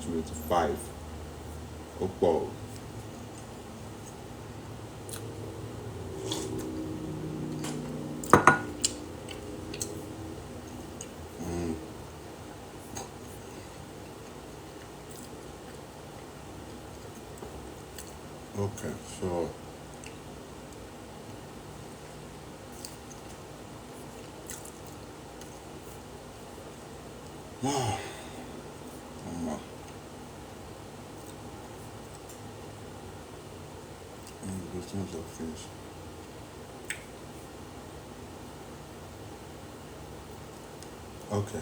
25. Oppo. Okay, so business of finished. Okay.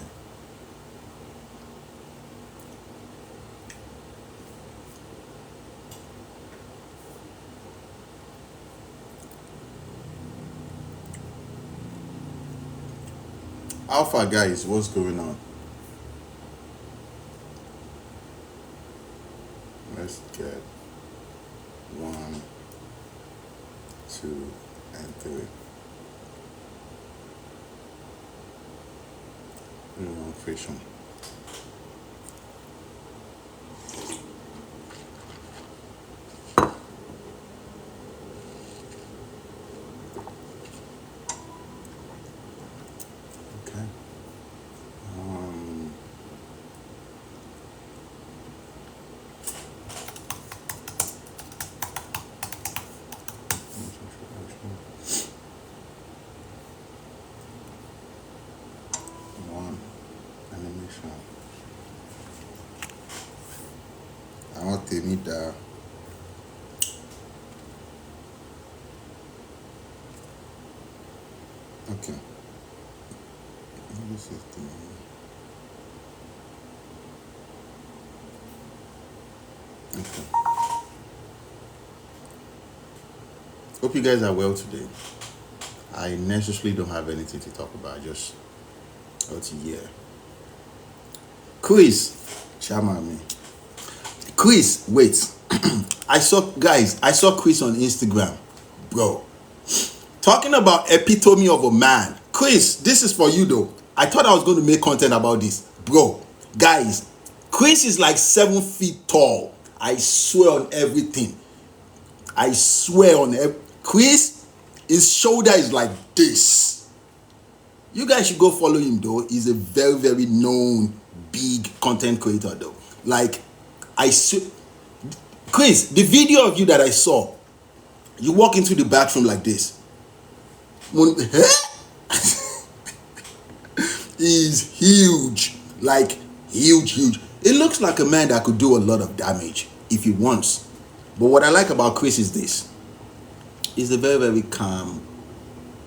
Alpha guys, what's going on? Let's get 1, 2, and 3. Friction. Okay. Um, One animation. I want to meet the okay. This is the okay. Hope you guys are well today. I necessarily don't have anything to talk about. Just yeah. Quiz, Chama me. Quiz, wait. I saw Chris on Instagram, bro. Talking about epitome of a man. Chris, this is for you though. I thought I was going to make content about this. Bro, guys, Chris is like 7 feet tall. I swear on everything. I swear on Chris, his shoulder is like this. You guys should go follow him though. He's a very, very known big content creator though. Like, Chris, the video of you that I saw, you walk into the bathroom like this. He's huge, like huge. It looks like a man that could do a lot of damage if he wants. But what I like about Chris is this. He's a very, very calm.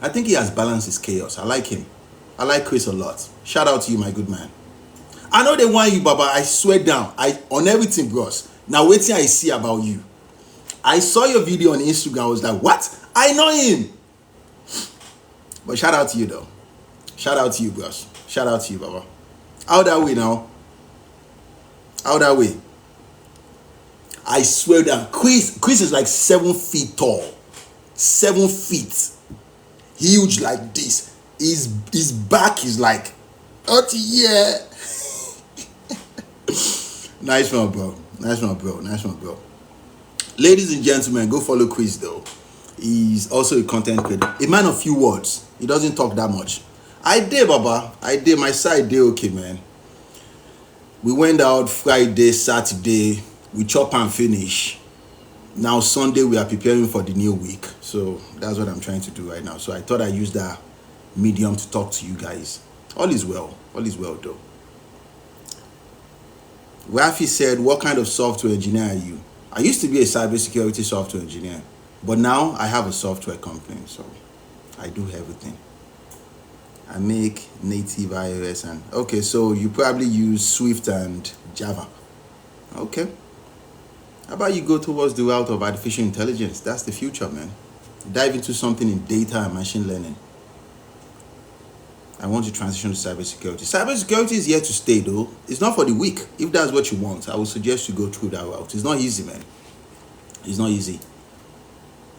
I think he has balanced his chaos. I like him. I like Chris a lot. Shout out to you, my good man. I know they want you, Baba. I swear down. On everything, bros. Now, wait till I see about you. I saw your video on Instagram. I was like, what? I know him. But shout out to you, though. Shout out to you, bros. Shout out to you, Baba. How that way now? How that way? I swear down. Chris is like 7 feet tall. 7 feet. Huge like this. His back is like, oh yeah. Nice one, bro. Nice one, bro. Ladies and gentlemen, go follow Chris though. He's also a content creator. A man of few words. He doesn't talk that much. I did, Baba. I did. My side day, okay, man. We went out Friday, Saturday. We chop and finish. Now Sunday, we are preparing for the new week. So that's what I'm trying to do right now. So I thought I'd use that medium to talk to you guys. All is well. All is well, though. Rafi said, what kind of software engineer are you? I used to be a cybersecurity software engineer, but now I have a software company, so I do everything. I make native iOS and okay, so you probably use Swift and Java. Okay. How about you go towards the route of artificial intelligence? That's the future, man. Dive into something in data and machine learning. I want to transition to cybersecurity. Cybersecurity is here to stay, though. It's not for the weak. If that's what you want, I would suggest you go through that route. It's not easy, man. It's not easy.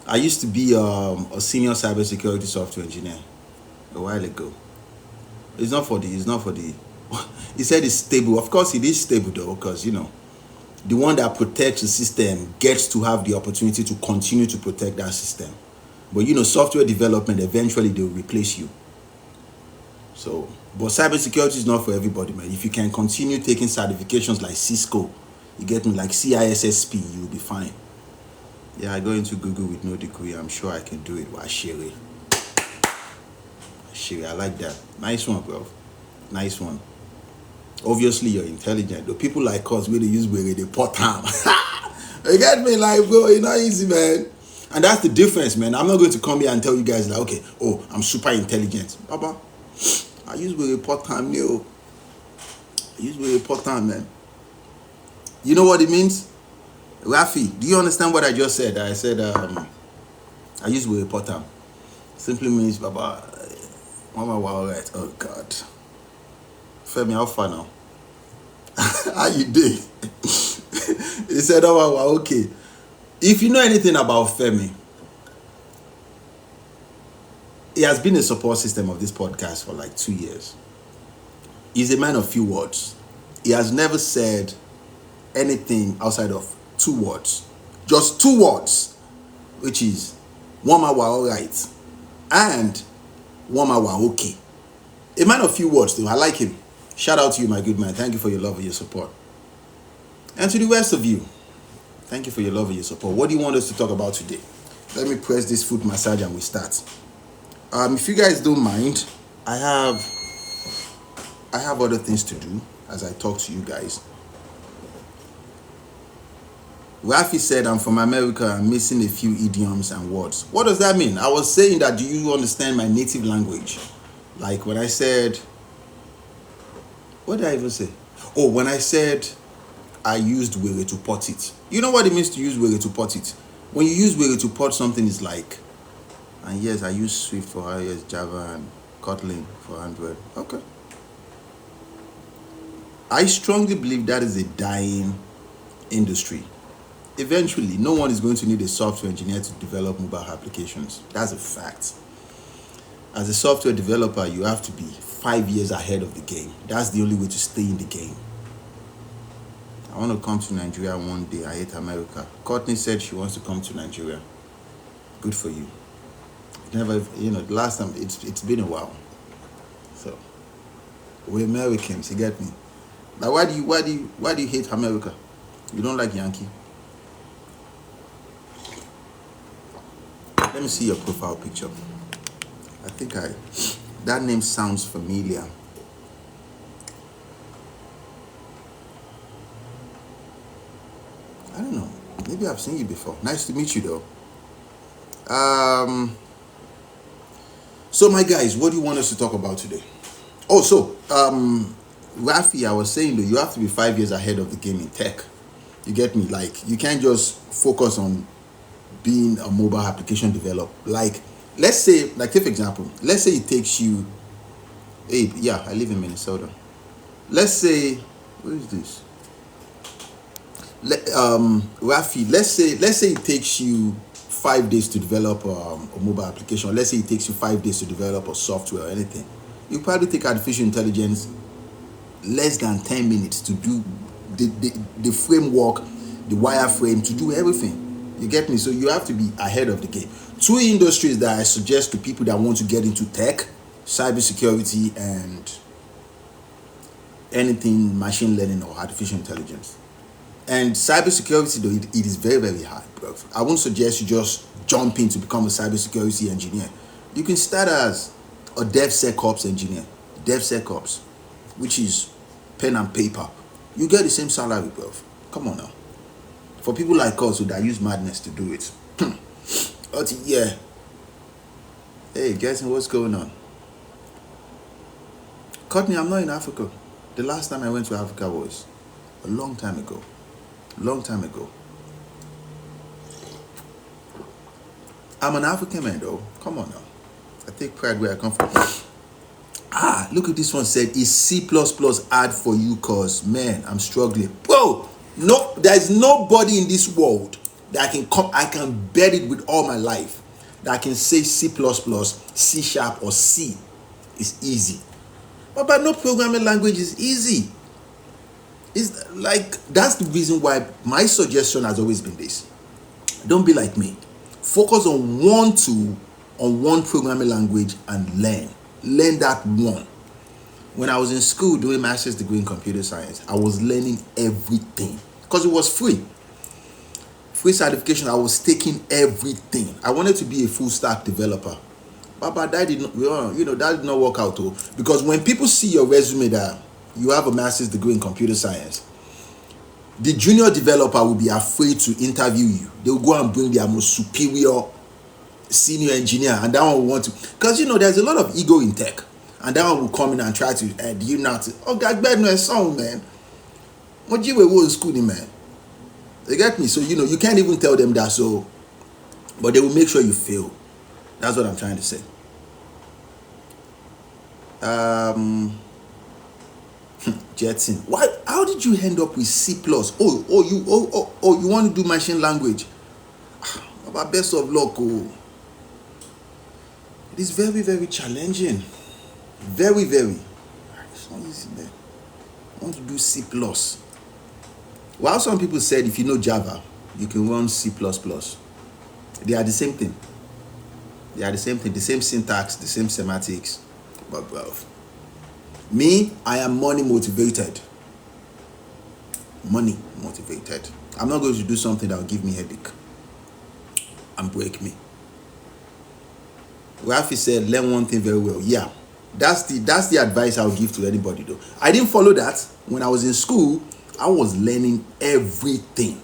I used to be a senior cybersecurity software engineer a while ago. It's not for the. He said it's stable. Of course, it is stable, though, because, the one that protects the system gets to have the opportunity to continue to protect that system. But software development, eventually they will replace you. So, but cybersecurity is not for everybody, man. If you can continue taking certifications like Cisco, you get me, like CISSP, you'll be fine. Yeah, I go into Google with no degree. I'm sure I can do it. Washiri. I like that. Nice one, bro. Nice one. Obviously, you're intelligent. The people like us, we they use where they pot time. You get me? Like, bro, it's not easy, man. And that's the difference, man. I'm not going to come here and tell you guys, like, okay, oh, I'm super intelligent. Baba, I use where they pot time, yo. I use where they pot time, man. You know what it means? Rafi, do you understand what I just said? I said, I use where they pot time. Simply means, Baba, Mama, wow, right. Oh, God. Femi, how far now? How you doing? He said, oh, wow, okay. If you know anything about Femi, he has been a support system of this podcast for like 2 years. He's a man of few words. He has never said anything outside of 2 words. Just 2 words, which is, Mama, wow, all right. And Mama, wow, okay. A man of few words, though. I like him. Shout out to you, my good man. Thank you for your love and your support. And to the rest of you, thank you for your love and your support. What do you want us to talk about today? Let me press this foot massage and we start. If you guys don't mind, I have other things to do as I talk to you guys. Rafi said, I'm from America, I'm missing a few idioms and words. What does that mean? I was saying that, do you understand my native language? Like when I said, what did I even say? Oh, when I said I used were to pot it. You know what it means to use were to pot it? When you use were to pot something, it's like, and yes, I use Swift for iOS, Java, and Kotlin for Android. Okay. I strongly believe that is a dying industry. Eventually, no one is going to need a software engineer to develop mobile applications. That's a fact. As a software developer, you have to be 5 years ahead of the game. That's the only way to stay in the game. I want to come to Nigeria one day. I hate America. Courtney said she wants to come to Nigeria. Good for you. Never, the last time, it's been a while. So, we're Americans, you get me? Now, why do you hate America? You don't like Yankee? Let me see your profile picture. I think that name sounds familiar. I don't know. Maybe I've seen you before. Nice to meet you, though. So, my guys, what do you want us to talk about today? Oh, so, Rafi, I was saying, though, you have to be 5 years ahead of the game in tech. You get me? Like, you can't just focus on being a mobile application developer. Like, let's say, like, take for example, let's say it takes you, I live in Minnesota. Let's say, where is this? Rafi, let's say it takes you 5 days to develop a mobile application. Let's say it takes you 5 days to develop a software or anything. You probably take artificial intelligence less than 10 minutes to do the framework, the wireframe, to do everything. You get me? So you have to be ahead of the game. 2 industries that I suggest to people that want to get into tech: cybersecurity and anything machine learning or artificial intelligence. And cybersecurity, though, it is very, very hard, bro. I won't suggest you just jump in to become a cybersecurity engineer. You can start as a DevSecOps engineer. DevSecOps, which is pen and paper. You get the same salary, bro. Come on now. For people like us who that use madness to do it. Yeah. Hey, guys, what's going on? Courtney, I'm not in Africa. The last time I went to Africa was a long time ago. I'm an African man, though. Come on now. I take pride where I come from. Look at this one. Said, is C++ hard for you? Cause man, I'm struggling. Bro, no, there's nobody in this world that I can bet it with all my life that I can say C++, C# or C is easy. But no programming language is easy. It's like that's the reason why my suggestion has always been this. Don't be like me. Focus on one tool, on one programming language, and learn that one. When I was in school doing master's degree in computer science, I was learning everything because it was free certification. I was taking everything. I wanted to be a full stack developer. But that did not, that did not work out though. Because when people see your resume that you have a master's degree in computer science, the junior developer will be afraid to interview you. They will go and bring their most superior senior engineer, and that one will want to, because there's a lot of ego in tech, and that one will come in and try to, do you not? Oh, God, bad no song, man. What you were in school, man? They get me. So you can't even tell them that. So, but they will make sure you fail. That's what I'm trying to say. Jetson, why? How did you end up with C+? You want to do machine language? About best of luck. Oh, it is very, very challenging. Very, very. It's not easy, man. I want to do C+. While some people said if you know Java, you can run C++. They are the same thing. The same syntax, the same semantics. But bro, me, I am money motivated. Money motivated. I'm not going to do something that will give me headache and break me. Rafi said, learn one thing very well. Yeah, that's the advice I would give to anybody though. I didn't follow that. When I was in school, I was learning everything.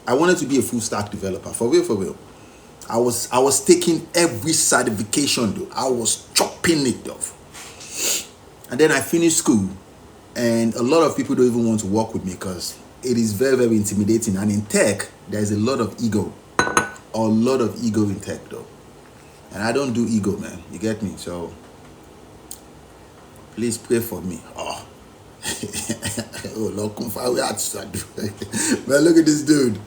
I wanted to be a full stack developer. For real. I was taking every certification though. I was chopping it off. And then I finished school, and a lot of people don't even want to work with me because it is very, very intimidating. And in tech, there's a lot of ego. A lot of ego in tech though. And I don't do ego, man. You get me? So please pray for me. Oh Lord, man, look at this dude.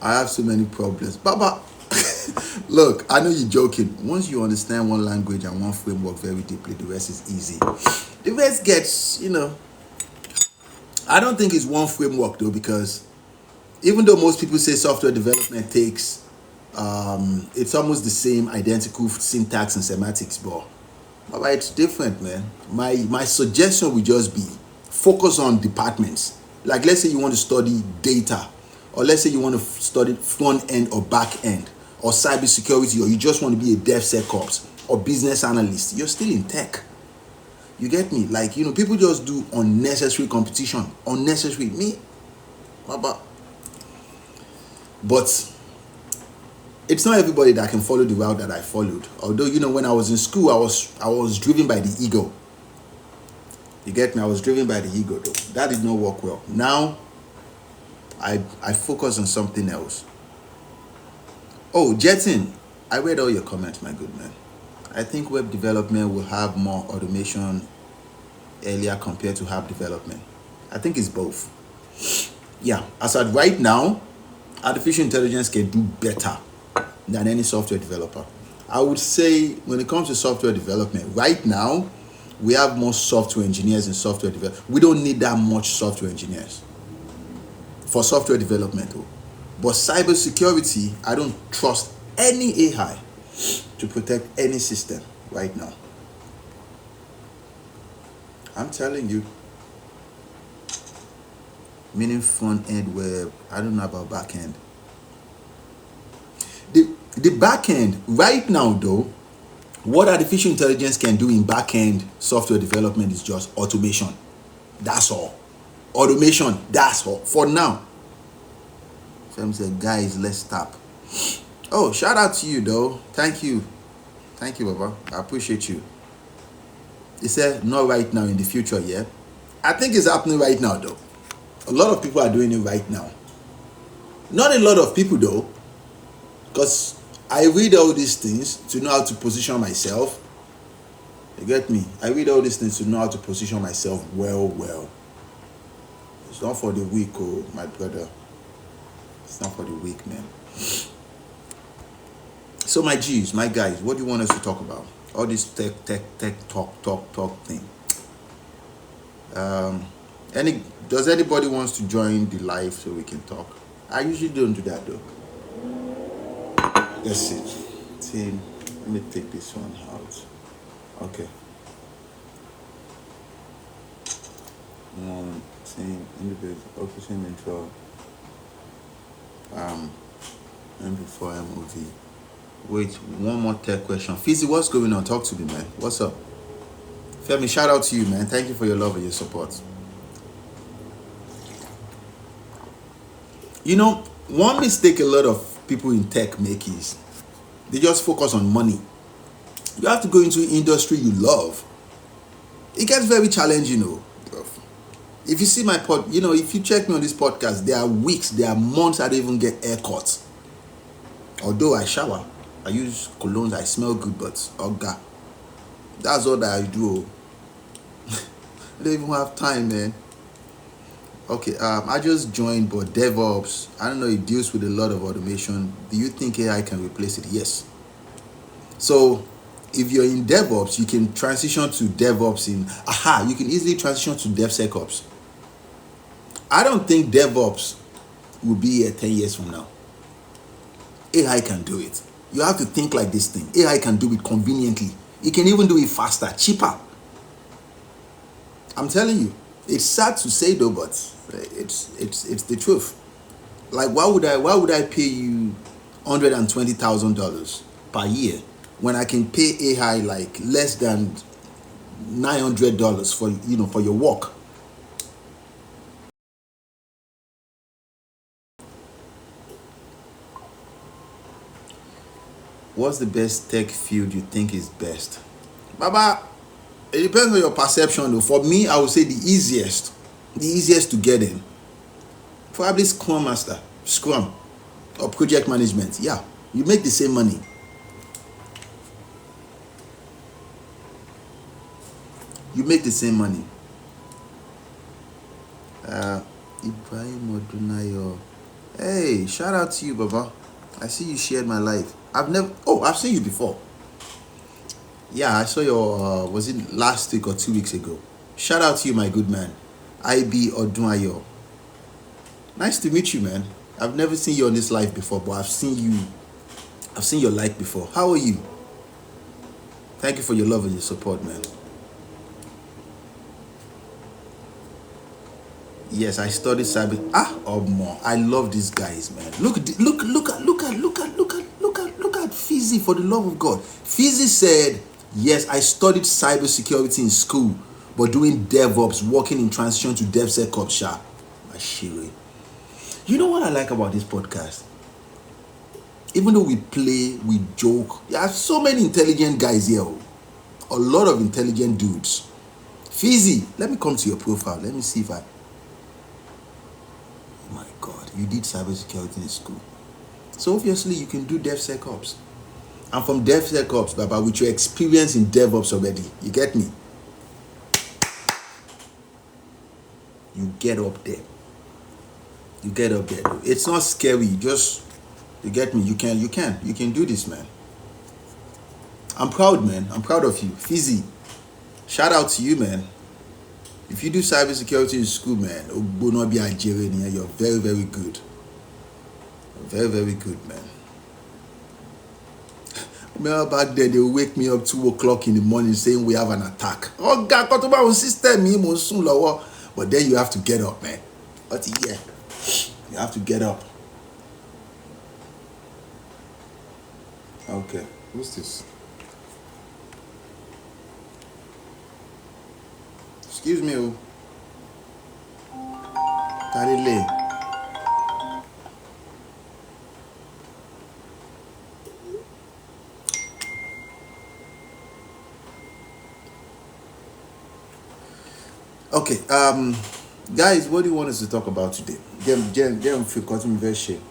I have so many problems. Baba, look, I know you're joking. Once you understand one language and one framework very deeply, the rest is easy. The rest gets, I don't think it's one framework though, because even though most people say software development takes, it's almost the same identical syntax and semantics, but it's different, man. My suggestion would just be focus on departments. Like let's say you want to study data, or let's say you want to study front end or back end, or cybersecurity, or you just want to be a DevSecOps or business analyst. You're still in tech. You get me? Like, people just do unnecessary competition. Unnecessary. Me, but it's not everybody that can follow the route that I followed. Although, when I was in school, I was driven by the ego. You get me? I was driven by the ego though. That did not work well. Now, I focus on something else. Oh, Jetson, I read all your comments, my good man. I think web development will have more automation earlier compared to app development. I think it's both. Yeah, as at right now, artificial intelligence can do better than any software developer. I would say when it comes to software development, right now, we have more software engineers in software development. We don't need that much software engineers for software development though. But cybersecurity, I don't trust any AI to protect any system right now. I'm telling you. Meaning front end web, I don't know about back end. The back end, right now though, what artificial intelligence can do in back end software development is just automation. That's all. Automation, that's all. For now. Sam said, guys, let's stop. Oh, shout out to you though. Thank you. Thank you, Baba. I appreciate you. He said, not right now, in the future, yeah. I think it's happening right now though. A lot of people are doing it right now. Not a lot of people though, because I read all these things to know how to position myself. You get me? I read all these things to know how to position myself well. It's not for the weak, oh, my brother. It's not for the weak, man. So my G's, my guys, what do you want us to talk about? All this tech talk thing. Um, any does anybody wants to join the live so we can talk? I usually don't do that though. Let's see. Team, let me take this one out. Okay. Team individual focusing intro. MP4 MOV. Wait, one more tech question. Fizzy, what's going on? Talk to me, man. What's up? Femi, shout out to you, man. Thank you for your love and your support. You know, one mistake a lot of people in tech make is they just focus on money. You have to go into industry you love. It gets very challenging, though. If you see my if you check me on this podcast, there are weeks, there are months I don't even get haircuts. Although I shower, I use colognes, I smell good, but oh God, that's all that I do. I don't even have time, man. Okay, I just joined, but DevOps, I don't know, it deals with a lot of automation. Do you think AI can replace it? Yes. So if you're in DevOps, you can transition to DevOps you can easily transition to DevSecOps. I don't think DevOps will be here 10 years from now. AI can do it. You have to think like this thing. AI can do it conveniently. It can even do it faster, cheaper. I'm telling you. It's sad to say though, but it's the truth. Like why would I pay you $120,000 per year when I can pay AI like less than $900 for your work? What's the best tech field you think is best? Baba, it depends on your perception though. For me, I would say the easiest to get in. Probably Scrum Master, Scrum, or project management. Yeah, you make the same money. You make the same money. Ibrahim Odunayo. Hey, shout out to you, Baba. I see you shared my life. I've seen you before. Yeah, I saw your, was it last week or 2 weeks ago? Shout out to you, my good man. IB Odunayo. Nice to meet you, man. I've never seen you on this live before, but I've seen your life before. How are you? Thank you for your love and your support, man. Yes, I studied cyber. More. I love these guys, man. Look at Fizzy, for the love of God. Fizzy said, yes, I studied cybersecurity in school, but doing DevOps, working in transition to DevSecOps, Ashiri. You know what I like about this podcast? Even though we play, we joke, there are so many intelligent guys here. A lot of intelligent dudes. Fizzy, let me come to your profile. Let me see if I... Oh my God, you did cybersecurity in school. So obviously you can do DevSecOps. And from DevSecOps, Baba, with your experience in DevOps already, you get me? You get up there. You get up there. It's not scary. You get me? You can do this, man. I'm proud, man. I'm proud of you. Fizzy, shout out to you, man. If you do cybersecurity in school, man, you're very, very good. Very, very good, man. Remember back then, they would wake me up 2 o'clock in the morning saying we have an attack. Oh, God, got about system, but then you have to get up, man. But yeah, you have to get up. Okay, who's this? Excuse me, Karile. Okay, guys, what do you want us to talk about today? Them feel cutting very shame.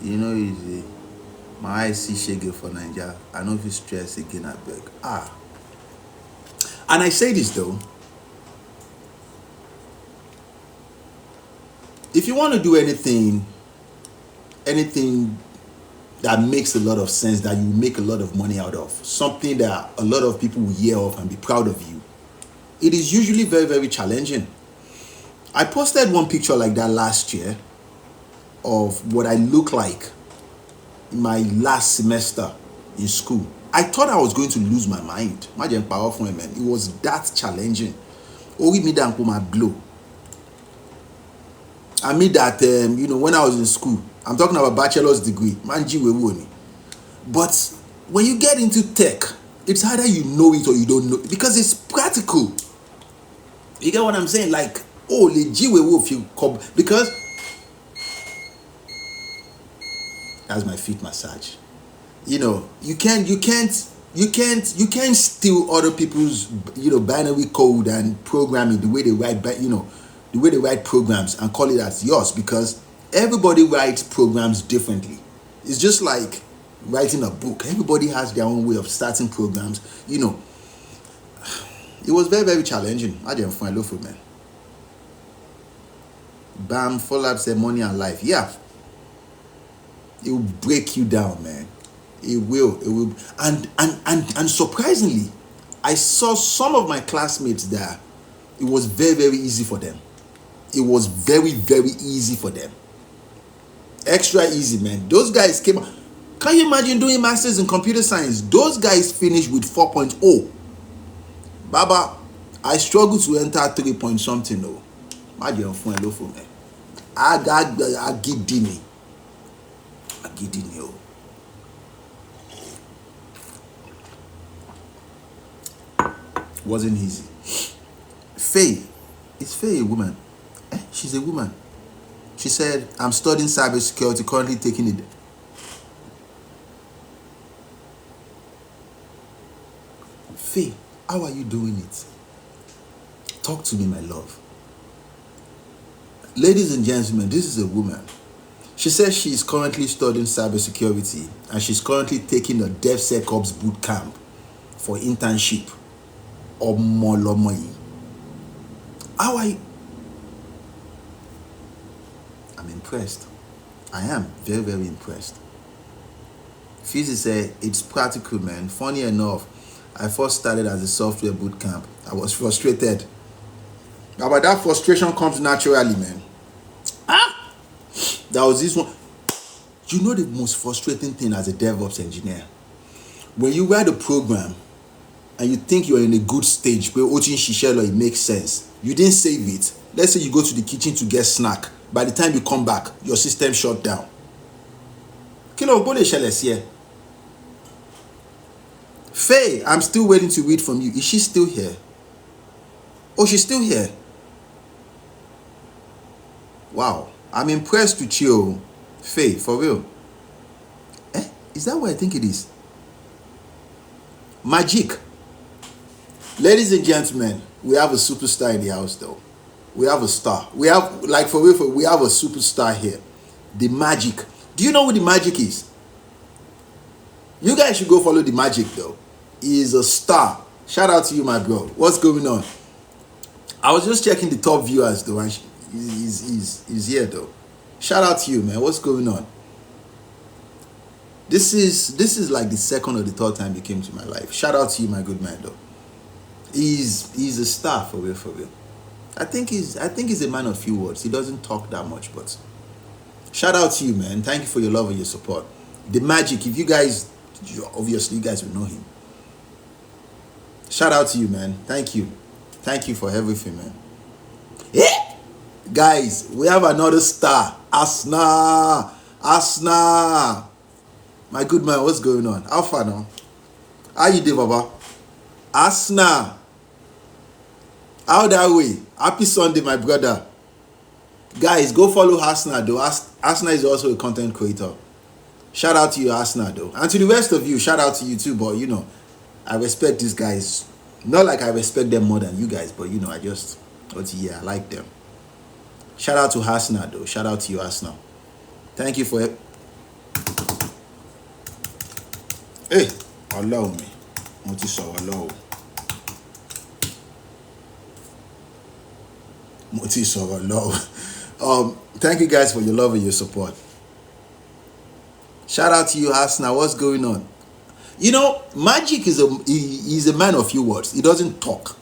You know, easy. My eyes see shege for Nigeria. I know if you stress again, I beg. And I say this though. If you want to do anything that makes a lot of sense, that you make a lot of money out of, something that a lot of people will hear of and be proud of you, it is usually very, very challenging. I posted one picture like that last year of what I look like in my last semester in school. I thought I was going to lose my mind. Imagine powerful, man. It was that challenging. Ori me down my blow. I mean that when I was in school, I'm talking about bachelor's degree, manji we. But when you get into tech, it's either you know it or you don't know it, because it's practical. You get what I'm saying? Like, oh, legit we will feel because that's my feet massage. You can't steal other people's binary code and programming the way they write, the way they write programs and call it as yours, because everybody writes programs differently. It's just like writing a book. Everybody has their own way of starting programs. It was very, very challenging. I didn't find love for man. Bam, Fallout said money and life. Yeah. It will break you down, man. It will. And surprisingly, I saw some of my classmates there. It was very, very easy for them. It was very, very easy for them. Extra easy, man. Those guys came. Can you imagine doing masters in computer science? Those guys finished with 4.0. Baba, I struggled to enter 3 point something though. Imagine for me. I get Dini. Wasn't easy. Faye, is Faye a woman? She's a woman. She said, I'm studying cybersecurity, currently taking it. Faye, how are you doing it? Talk to me, my love. Ladies and gentlemen, this is a woman. She says she is currently studying cybersecurity and she's currently taking a DevSecOps boot camp for internship. How are you? I'm impressed. I am very, very impressed. Fizzy said, it's practical, man. Funny enough, I first started as a software boot camp. I was frustrated. But that frustration comes naturally, man. That was this one. You know the most frustrating thing as a DevOps engineer? When you write a program and you think you're in a good stage where it makes sense, you didn't save it. Let's say you go to the kitchen to get snack. By the time you come back, your system shut down. Faye, I'm still waiting to read from you. Is she still here? Oh, she's still here. Wow. I'm impressed with you, Faye, for real. Is that what I think it is? Magic. Ladies and gentlemen, we have a superstar in the house though. We have a star. We have, like for real, we have a superstar here. The Magic. Do you know what the Magic is? You guys should go follow the Magic though. He is a star. Shout out to you, my bro. What's going on? I was just checking the top viewers though, and he's here though. Shout out to you, man. What's going on? This is like the second or the third time he came to my life. Shout out to you, my good man though. He's a star for real, for real. I think he's a man of few words. He doesn't talk that much, but shout out to you, man. Thank you for your love and your support. The Magic, if you guys, obviously you guys will know him. Shout out to you, man. Thank you. Thank you for everything, man. Yeah. Guys, we have another star. Asna. My good man, what's going on? How far now? How you doing, Baba? Asna. How that way? Happy Sunday, my brother. Guys, go follow Asna though. Asna is also a content creator. Shout out to you, Asna though. And to the rest of you, shout out to you too. But I respect these guys. Not like I respect them more than you guys, but I like them. Shout out to Asna though. Shout out to you, Asna. Thank you for it. Hey, allow me. Allow. Thank you guys for your love and your support. Shout out to you, Hasna. What's going on? You know, Magic is he's a man of few words. He doesn't talk,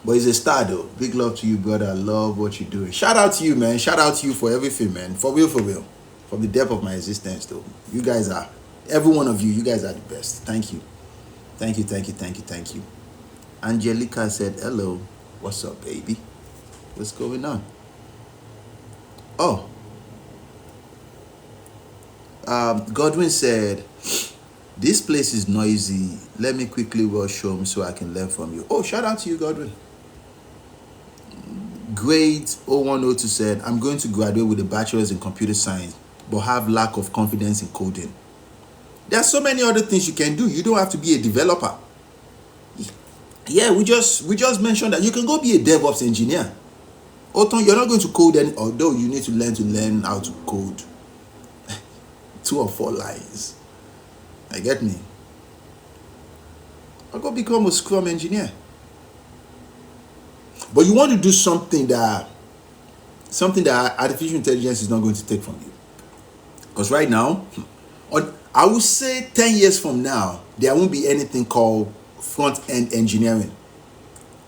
but he's a star though. Big love to you, brother. I love what you're doing. Shout out to you, man. Shout out to you for everything, man. For real, for real. From the depth of my existence, though. You guys are, every one of you. You guys are the best. Thank you. Thank you. Thank you. Thank you. Thank you. Angelica said, "Hello. What's up, baby? What's going on?" Oh, Godwin said, "This place is noisy. Let me quickly rush home so I can learn from you." Oh, shout out to you, Godwin. Grade 0102 said, "I'm going to graduate with a bachelor's in computer science, but have lack of confidence in coding." There are so many other things you can do. You don't have to be a developer. Yeah, we just mentioned that you can go be a DevOps engineer. Oton, you're not going to code any, although you need to learn how to code 2 or 4 lines. I get me. I'll go become a Scrum engineer. But you want to do something that artificial intelligence is not going to take from you. Because right now, I would say 10 years from now, there won't be anything called front-end engineering.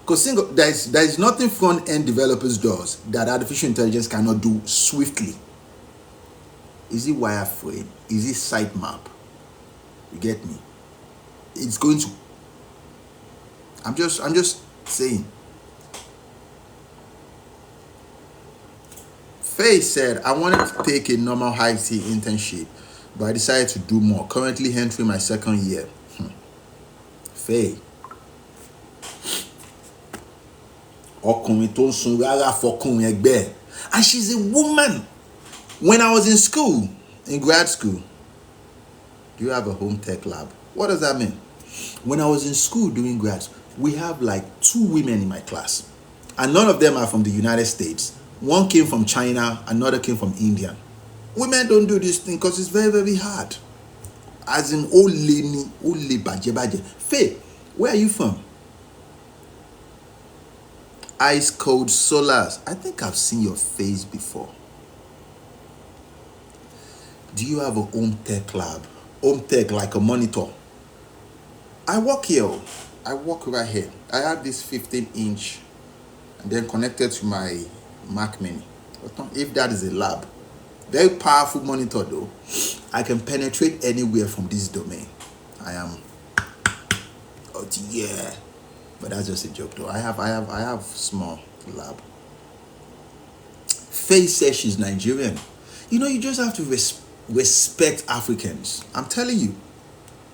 Because there is nothing front-end developers does that artificial intelligence cannot do swiftly. Is it wireframe? Is it sitemap? You get me? It's going to. I'm just saying. Faye said, "I wanted to take a normal IT internship, but I decided to do more. Currently entering my 2nd year." Faye. And she's a woman. When I was in school, in grad school, do you have a home tech lab? What does that mean? When I was in school doing grad school, we have like 2 women in my class. And none of them are from the United States. One came from China, another came from India. Women don't do this thing because it's very, very hard. As in, ole baje. Faye, where are you from? Ice Cold Solars. I think I've seen your face before. Do you have a home tech lab? Home tech, like a monitor. I work here. I work right here. I have this 15-inch and then connected to my Mac Mini. If that is a lab, very powerful monitor though. I can penetrate anywhere from this domain. I am. Oh yeah, but that's just a joke though. I have small lab. Faye says she's Nigerian. You know, you just have to respect Africans. I'm telling you.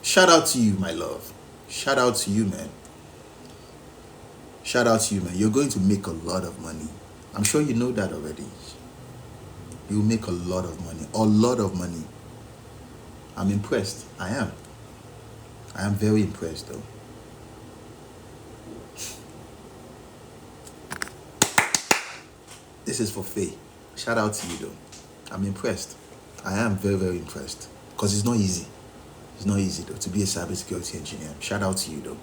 Shout out to you, my love. Shout out to you, man. Shout out to you, man. You're going to make a lot of money. I'm sure you know that already. You'll make a lot of money. A lot of money. I'm impressed. I am. I am very impressed, though. This is for Faye. Shout out to you, though. I'm impressed. I am very, very impressed. Because it's not easy. It's not easy, though, to be a cybersecurity engineer. Shout out to you, though.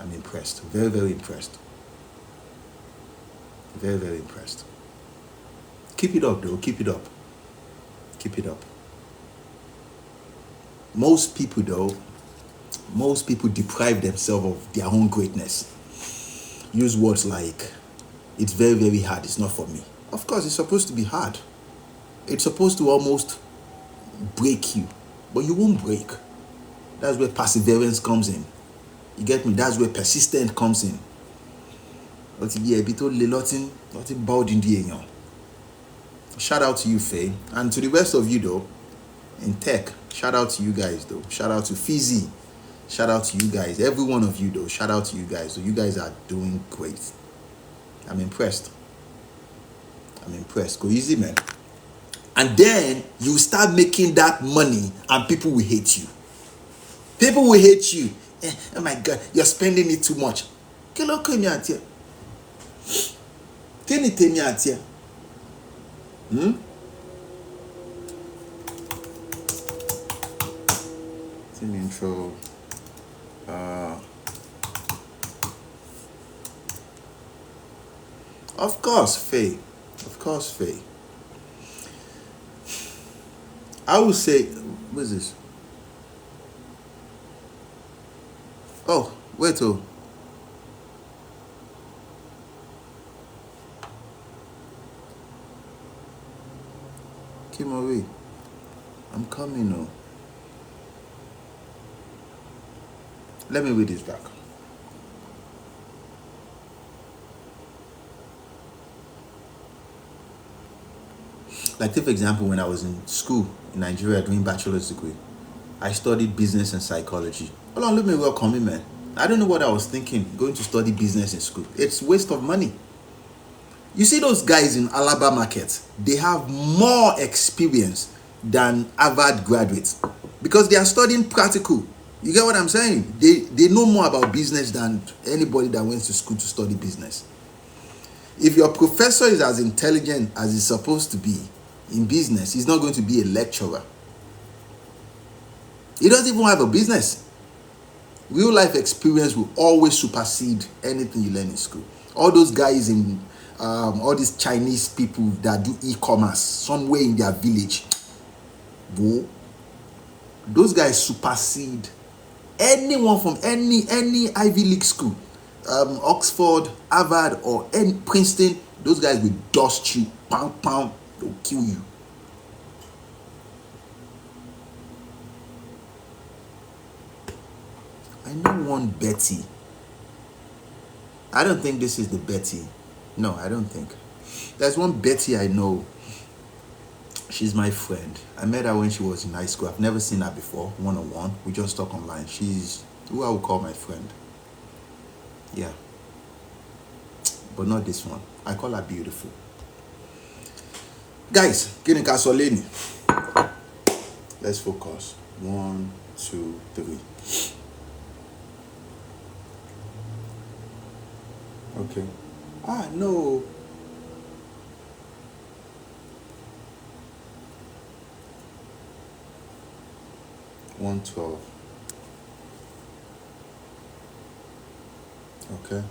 I'm impressed. Very, very impressed. Very, very impressed. Keep it up, though. Keep it up. Keep it up. Most people deprive themselves of their own greatness. Use words like, it's very, very hard. It's not for me. Of course, it's supposed to be hard. It's supposed to almost break you. But you won't break. That's where perseverance comes in. You get me? That's where persistence comes in. But yeah, nothing bowed in the air. Shout out to you, Faye. And to the rest of you, though, in tech, shout out to you guys, though. Shout out to Fizzy. Shout out to you guys. Every one of you, though. Shout out to you guys. So you guys are doing great. I'm impressed. I'm impressed. Go easy, man. And then you start making that money and people will hate you. People will hate you. Oh my God, you're spending it too much. Team intro. Of course, Faye. Of course, Faye. I would say, what is this? Oh, wait, oh. Kimori, I'm coming now. Let me read this back. Like, take for example, when I was in school in Nigeria doing bachelor's degree, I studied business and psychology. Hold on, let me welcome you, man. I don't know what I was thinking going to study business in school. It's waste of money. You see those guys in Alaba Market, they have more experience than Harvard graduates because they are studying practical. You get what I'm saying? They know more about business than anybody that went to school to study business. If your professor is as intelligent as he's supposed to be in business, he's not going to be a lecturer. He doesn't even have a business. Real life experience will always supersede anything you learn in school. All those guys in all these Chinese people that do e-commerce somewhere in their village, whoa, those guys supersede anyone from any Ivy League school, Oxford, Harvard, or any Princeton. Those guys will dust you, pound, they'll kill you. I know one Betty. I don't think this is the Betty. No, I don't think. There's one Betty I know. She's my friend. I met her when she was in high school. I've never seen her before, one-on-one. We just talk online. She's who I would call my friend. Yeah. But not this one. I call her beautiful. Guys, Kini Kasoleni. Let's focus. 1, 2, 3. Okay. No. $112. Okay.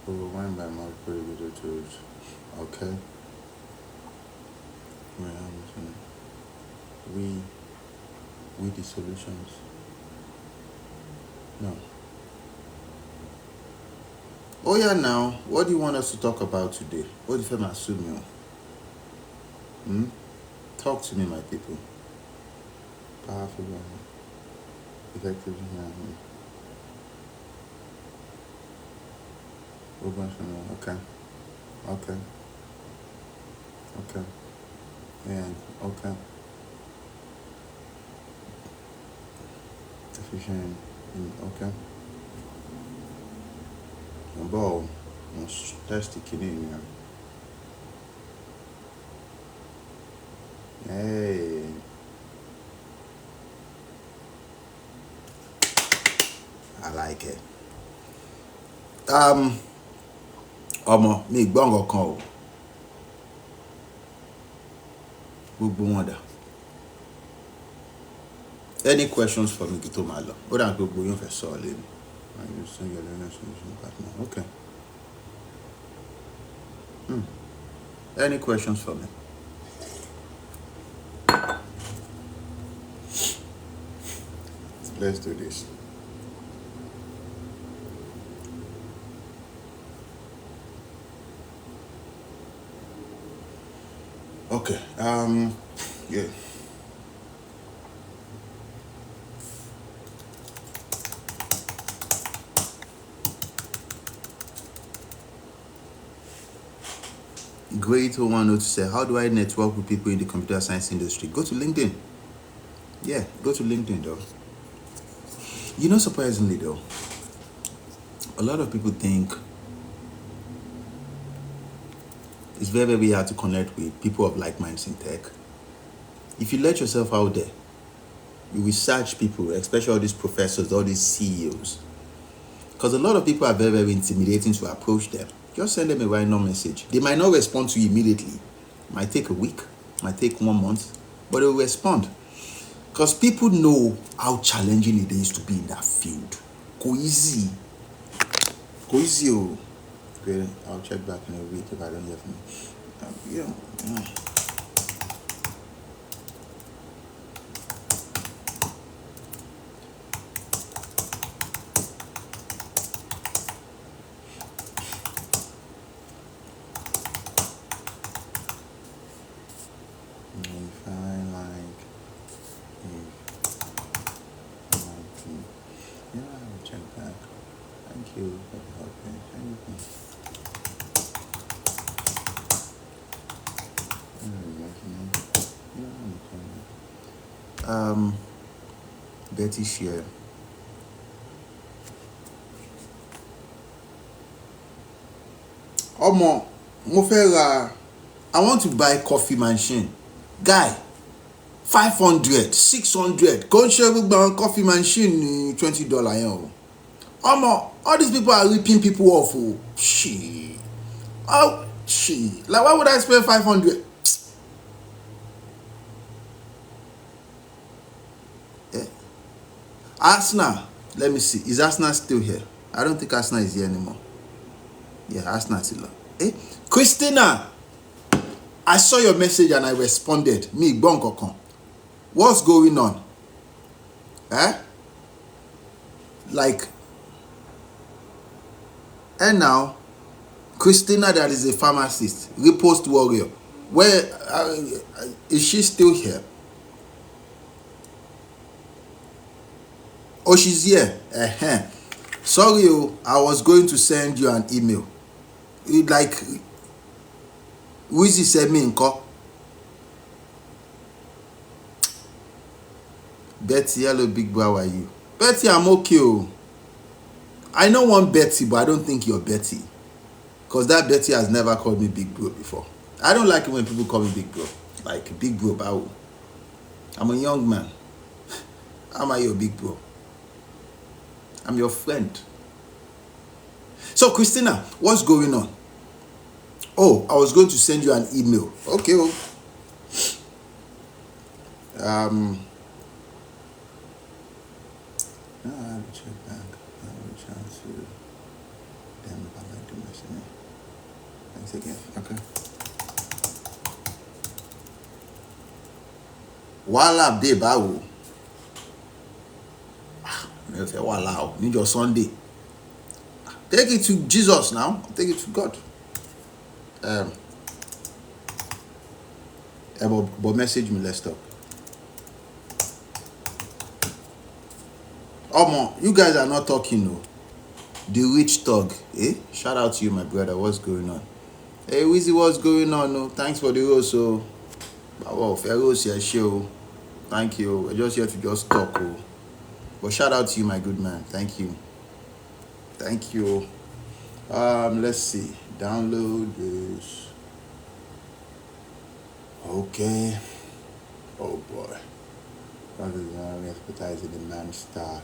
Overwhelmed by multiple video tools. Okay. We the solutions. No. Oh yeah, now, what do you want us to talk about today? What if I'm assuming? Talk to me, my people. Powerful, effective. Okay. And okay. Efficient. Okay. Ball. That's the Canadian. Hey. I like it. Ọmọ mi gbọ́ nǹkan kan o. Gbogbo wọn dà. Any questions for me kí tó máa lọ? Ó dà gbogbo yóò fẹ́ sọ lé mi. Okay. Any questions for me? Let's do this. Okay. Yeah. Great one to say, how do I network with people in the computer science industry? Go to LinkedIn. Yeah, go to LinkedIn though. You know, surprisingly though, a lot of people think it's very, very hard to connect with people of like minds in tech. If you let yourself out there, you research people, especially all these professors, all these CEOs. Because a lot of people are very, very intimidating to approach them. Just send them a random message. They might not respond to you immediately. It might take a week, might take 1 month, but they will respond. Because people know how challenging it is to be in that field. Go easy. Go easy, oh. Okay, I'll check back in a week if I don't hear from you. If I like, if I like to, yeah, I'll check back. Thank you for the help. Thank you. Betty share. Omo, mo fẹ́ ra. I want to buy coffee machine. Guy, 500, 600. Kò ń ṣe gbogbo àwọn coffee machine ní $20 yẹn o. Omo, all these people are ripping people off. Oh, shit. Oh, shit. Like, why would I spend 500? Arsenal, let me see. Is Arsenal still here? I don't think Arsenal is here anymore. Yeah, Arsenal is still here. Christina, I saw your message and I responded. Me, Bonkokon. What's going on? Like, and now, Christina, that is a pharmacist, repost warrior. Where is she still here? Oh, she's here. Sorry, I was going to send you an email. Like, Wizzy said me in call. Betty, hello, big boy, how are you? Betty, I'm okay. Oh. I know one Betty, but I don't think you're Betty. Because that Betty has never called me big bro before. I don't like it when people call me big bro. Like, big bro, bow. I'm a young man. How am I your big bro? I'm your friend. So, Christina, what's going on? Oh, I was going to send you an email. Okay. I will check back. I will reach out to them if I like to message. Thanks again. Okay. Wàhálà dé báwo. Mi ò fẹ́ wàhálà o. Níjọ́ Sunday. Take it to Jesus now. Take it to God. But message me, let's talk. Omo, you guys are not talking, no. The rich thug, Shout out to you, my brother. What's going on? Hey, Wizzy, what's going on? No, thanks for the rose, so. Wow, fair rose here, show. Thank you. We're just here to just talk, oh. But shout out to you, my good man. Thank you. Thank you. Let's see. Download this. Okay. Oh boy. Rather than advertising the man stock.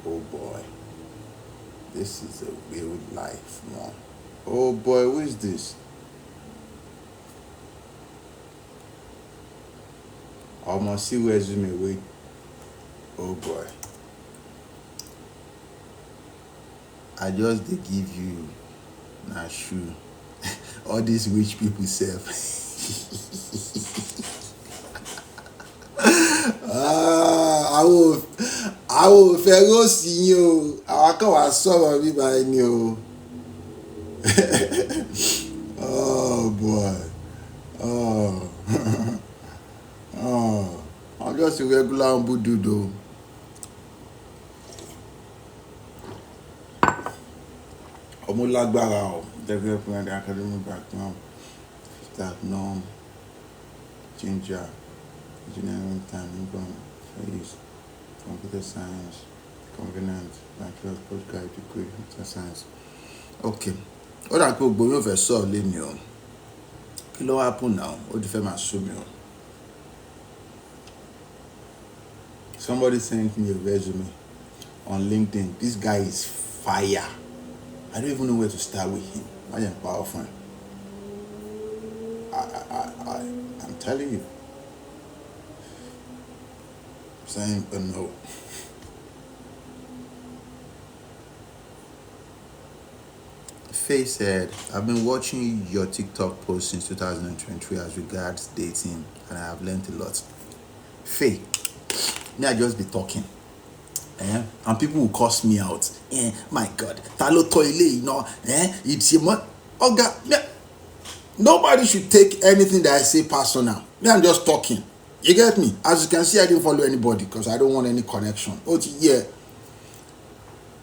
Oh boy. This is a weird life, man. Oh boy, who is this? Almost see resume wait. Oh boy. I just they give you na shoe. All these rich people self. Àwọn òfẹ́ rọ́ọ̀sì yín o, àwọn akọ́wà sọ̀rọ̀ bíbá ẹni o. Oh boy. I'm just a regular humble dude though. Ọmọ lágbára o, development academic background, staff norm, ginger, engineering time, income, phase, computer science, convenient, bachelor's, postgraduate degree, computer science. Okay. Ó dà pé gbogbo yóò fẹ́ sọ lé mi o. Kí ló happen now? Ó ti fẹ́ máa sú mi o. Somebody sent me a resume on LinkedIn. This guy is fire. I don't even know where to start with him. I am powerful. I'm telling you. Saying no. Faye said, I've been watching your TikTok post since 2023 as regards dating, and I have learned a lot. Faye, me, I just be talking. And people will cuss me out. My God, talo toilet, it's your man. Oh God, nobody should take anything that I say personal. Me, I'm just talking. You get me? As you can see, I didn't follow anybody because I don't want any connection. Yeah.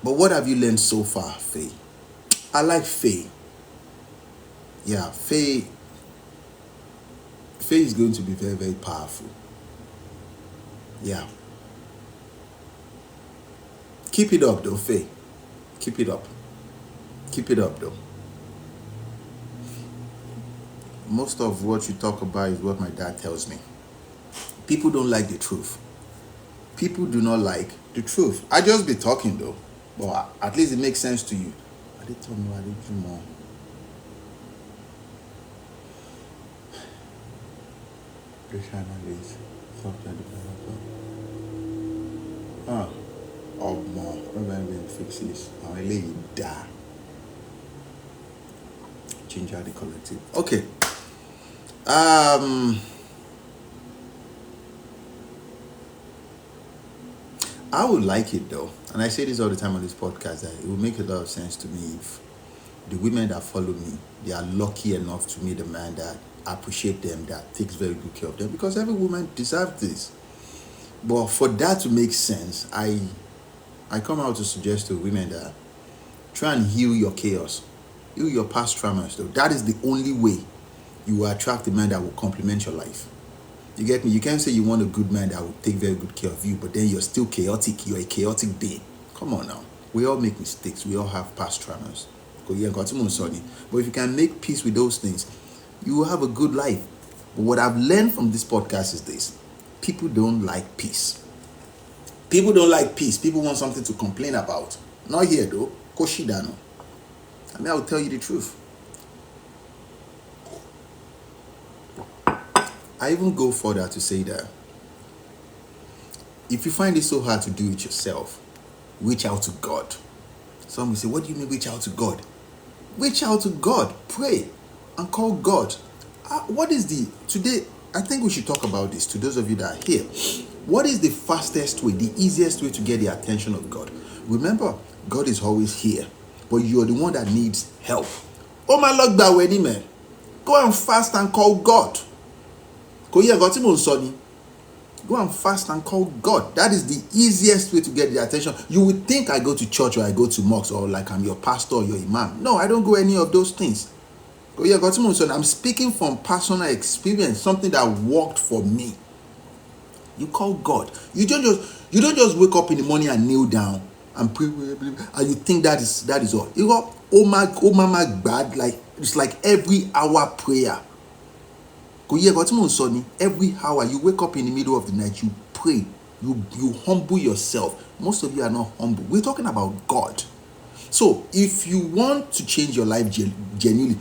But what have you learned so far, Faye? I like Faye. Yeah, Faye is going to be very, very powerful. Yeah. Keep it up, though, Faye. Keep it up. Keep it up, though. Most of what you talk about is what my dad tells me. People don't like the truth. People do not like the truth. I just be talking, though. But at least it makes sense to you. I did tell me I did do more. More. Remember fix this. I'll lay you down. Change out the collective. Okay. I would like it though, and I say this all the time on this podcast, that it would make a lot of sense to me if the women that follow me, they are lucky enough to meet a man that appreciate them, that takes very good care of them, because every woman deserves this. But for that to make sense, I come out to suggest to women that try and heal your chaos, heal your past traumas though. That is the only way you will attract a man that will complement your life. You get me? You can't say you want a good man that will take very good care of you, but then you're still chaotic. You're a chaotic being. Come on now. We all make mistakes. We all have past traumas. But if you can make peace with those things, you will have a good life. But what I've learned from this podcast is this. People don't like peace. People don't like peace. People want something to complain about. Not here though. Koshidano. I mean, I will tell you the truth. I even go further to say that if you find it so hard to do it yourself, reach out to God. Some will say, what do you mean reach out to God? Reach out to God. Pray and call God. Today, I think we should talk about this to those of you that are here. What is the fastest way, the easiest way to get the attention of God? Remember, God is always here, but you're the one that needs help. Oh my Lord, go and fast and call God. Go and fast and call God. That is the easiest way to get the attention. You would think I go to church or I go to mosque or like I'm your pastor or your imam. No, I don't go any of those things. I'm speaking from personal experience, something that worked for me. You call God. You don't just wake up in the morning and kneel down and pray and you think that is all. You go, oh my God, like it's like every hour prayer. Every hour you wake up in the middle of the night, you pray, you humble yourself. Most of you are not humble. We're talking about God. So if you want to change your life genuinely,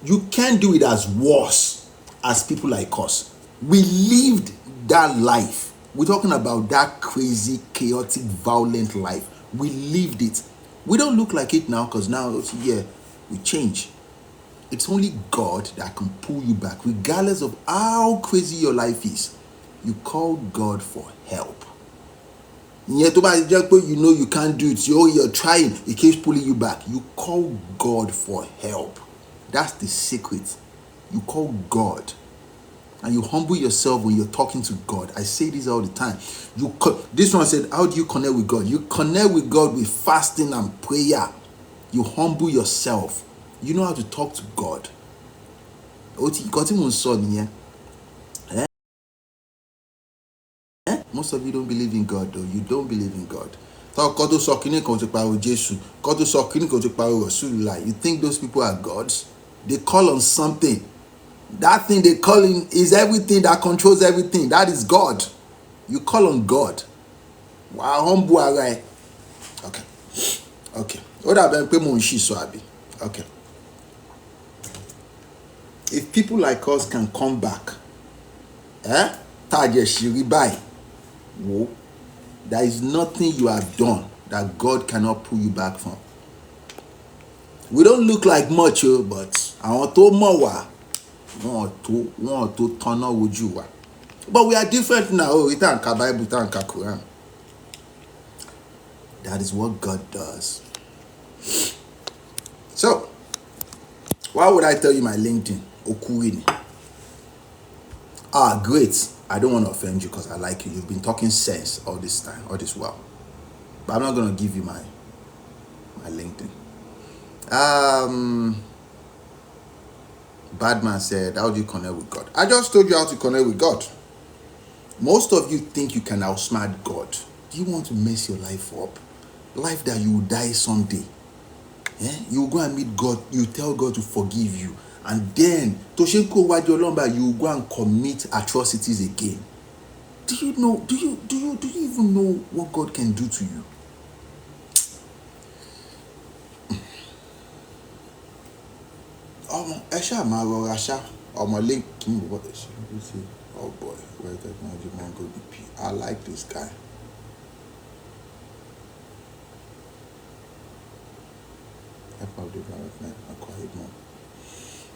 you can't do it as worse as people like us. We lived that life. We're talking about that crazy, chaotic, violent life. We lived it. We don't look like it now because now, we change. It's only God that can pull you back, regardless of how crazy your life is. You call God for help. You know you can't do it. You're trying. It keeps pulling you back. You call God for help. That's the secret. You call God. And you humble yourself when you're talking to God. I say this all the time. This one said, how do you connect with God? You connect with God with fasting and prayer. You humble yourself. You know how to talk to God. Most of you don't believe in God though. You don't believe in God. You think those people are gods? They call on something. That thing they call in is everything that controls everything. That is God. You call on God. Okay. Okay. If people like us can come back, there is nothing you have done that God cannot pull you back from. We don't look like much, but àwọn tó mọ̀ wá wọn tó tọ́nà wojú wa. But we are different now. Oh, we don't have Bible, we don't have Quran. That is what God does. So, why would I tell you my LinkedIn? Okurini. Great. I don't want to offend you because I like you. You've been talking sense all this time, all this while. But I'm not going to give you my LinkedIn. Badman said, how do you connect with God? I just told you how to connect with God. Most of you think you can outsmart God. Do you want to mess your life up? Life that you will die someday. You will go and meet God. You tell God to forgive you. And then, Toshenko Wajolomba, you will go and commit atrocities again. Do you know, do you even know what God can do to you? Oh boy, where technology Mongo BP. I like this guy.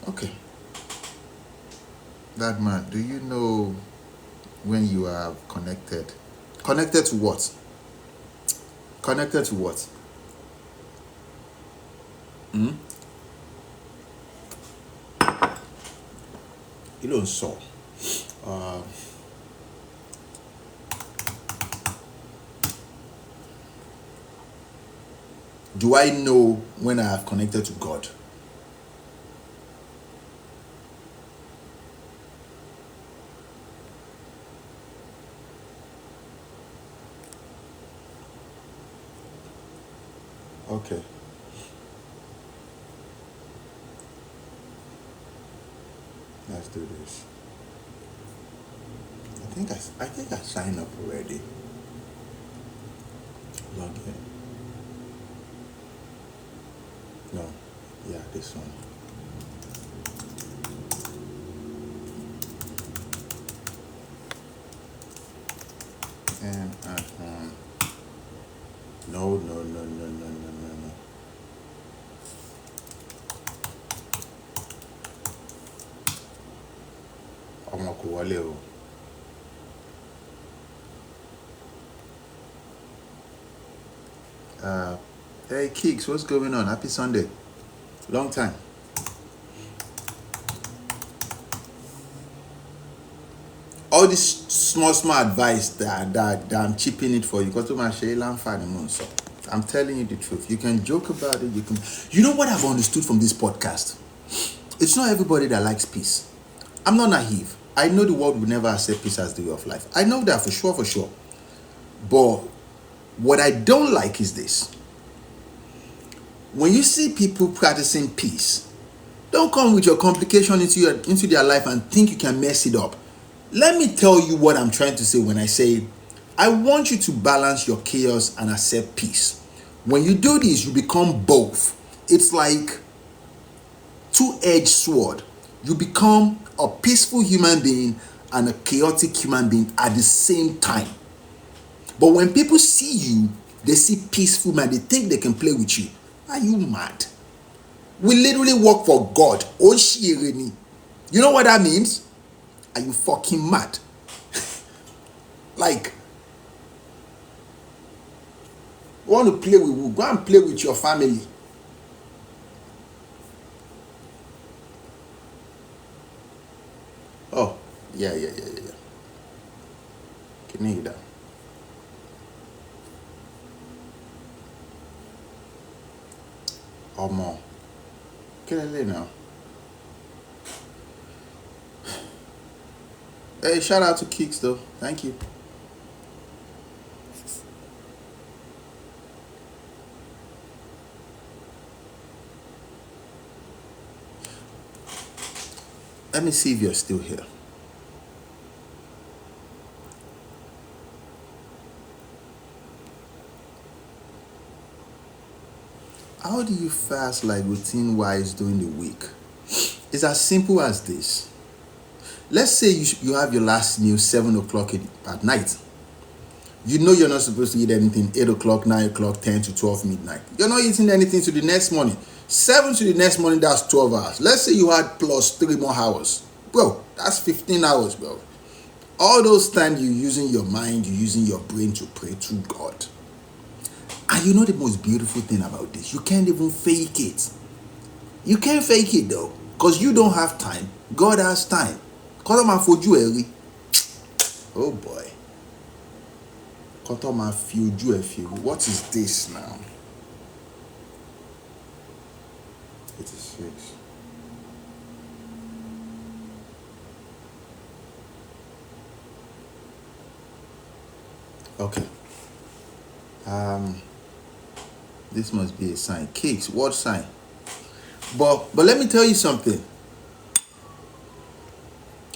Okay. That man, do you know when you are connected? Connected to what? Connected to what? You don't saw. Do I know when I have connected to God? Okay. Let's do this. I think I signed up already. Log in. No. Yeah, this one. And no. Ọmọ kò wọlé o. Hey Kicks, what's going on? Happy Sunday. Long time. All this small advice that I'm chipping it for you. I'm telling you the truth. You can joke about it. You know what I've understood from this podcast? It's not everybody that likes peace. I'm not naive. I know the world will never accept peace as the way of life. I know that for sure. But what I don't like is this. When you see people practicing peace, don't come with your complication into their life and think you can mess it up. Let me tell you what I'm trying to say when I say, I want you to balance your chaos and accept peace. When you do this, you become both. It's like two-edged sword. You become a peaceful human being and a chaotic human being at the same time. But when people see you, they see peaceful man, they think they can play with you. Are you mad? We literally work for God. You know what that means? Are you fucking mad? Like, you want to play with who? Go and play with your family. Oh, yeah. Can you hear that? More. Kill it now. Hey, shout out to Kicks though. Thank you. Let me see if you're still here. How do you fast like routine-wise during the week? It's as simple as this. Let's say you have your last meal 7 o'clock at night. You know you're not supposed to eat anything 8 o'clock, 9 o'clock, 10 to 12 midnight. You're not eating anything to the next morning. 7 to the next morning, that's 12 hours. Let's say you had plus 3 more hours. Bro, that's 15 hours, bro. All those times you're using your mind, you're using your brain to pray to God. And you know the most beautiful thing about this? You can't even fake it. You can't fake it though. Because you don't have time. God has time. Because I'm for you early. Oh boy. What is this now? 86. Okay. This must be a sign. Cakes. What sign? But let me tell you something.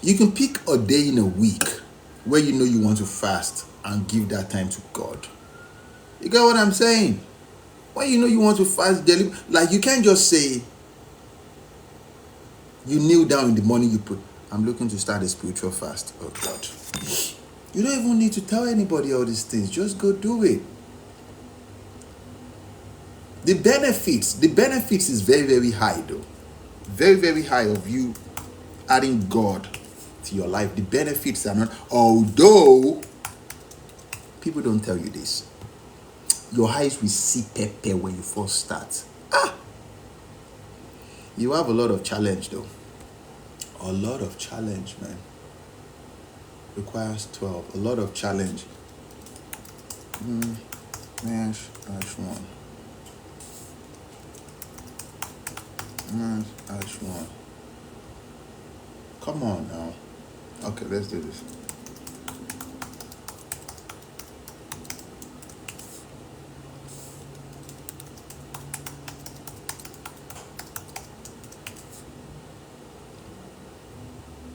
You can pick a day in a week where you know you want to fast and give that time to God. You get what I'm saying? When you know you want to fast daily, like you can't just say you kneel down in the morning, you put, I'm looking to start a spiritual fast. Oh God. You don't even need to tell anybody all these things. Just go do it. The benefits is very, very high though. Very, very high of you adding God to your life. The benefits are not, although people don't tell you this. Your eyes will see pepper when you first start. You have a lot of challenge though. A lot of challenge, man. Requires 12. A lot of challenge. Dash 1. Dash 1. Come on now. Okay, let's do this.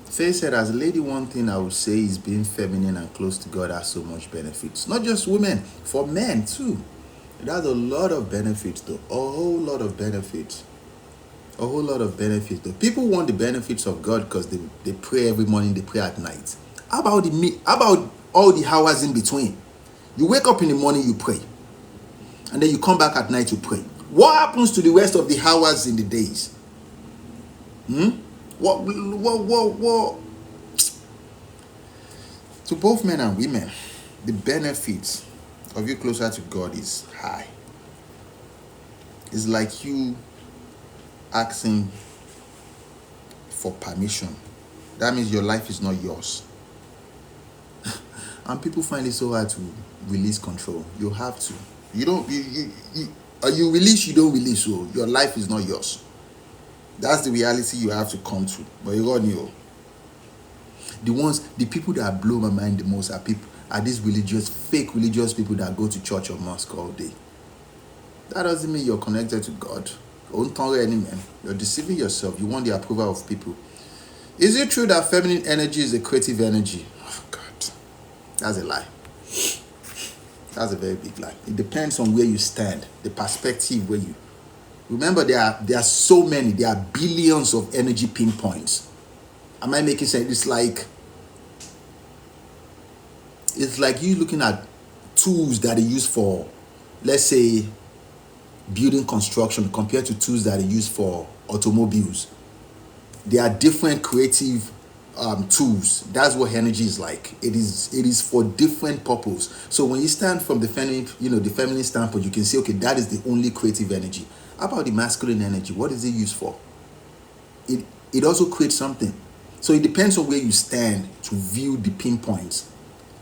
Faye said, as a lady, one thing I would say is being feminine and close to God has so much benefits. Not just women, for men too. It has a lot of benefits though. A whole lot of benefits. A whole lot of benefits though. People want the benefits of God because they pray every morning, they pray at night. How about all the hours in between? You wake up in the morning, you pray. And then you come back at night to pray. What happens to the rest of the hours in the days? What? To both men and women, the benefits of you closer to God is high. It's like you asking for permission. That means your life is not yours. And people find it so hard to release control. You have to. You don't. You release. You don't release. So your life is not yours. That's the reality you have to come to. But you got new. The people that blow my mind the most are these fake religious people that go to church or mosque all day. That doesn't mean you're connected to God. Don't tell any man. You're deceiving yourself. You want the approval of people. Is it true that feminine energy is a creative energy? Oh God, that's a lie. That's a very big lie. It depends on where you stand, the perspective where you. Remember, there are so many. There are billions of energy pinpoints. Am I making sense? It's like you looking at tools that are used for, let's say, building construction compared to tools that are used for automobiles. There are different creative tools. That's what energy is like. It is for different purpose. So when you stand from the feminine standpoint, you can say, okay, that is the only creative energy. How about the masculine energy? What is it used for? It also creates something. So it depends on where you stand to view the pinpoints.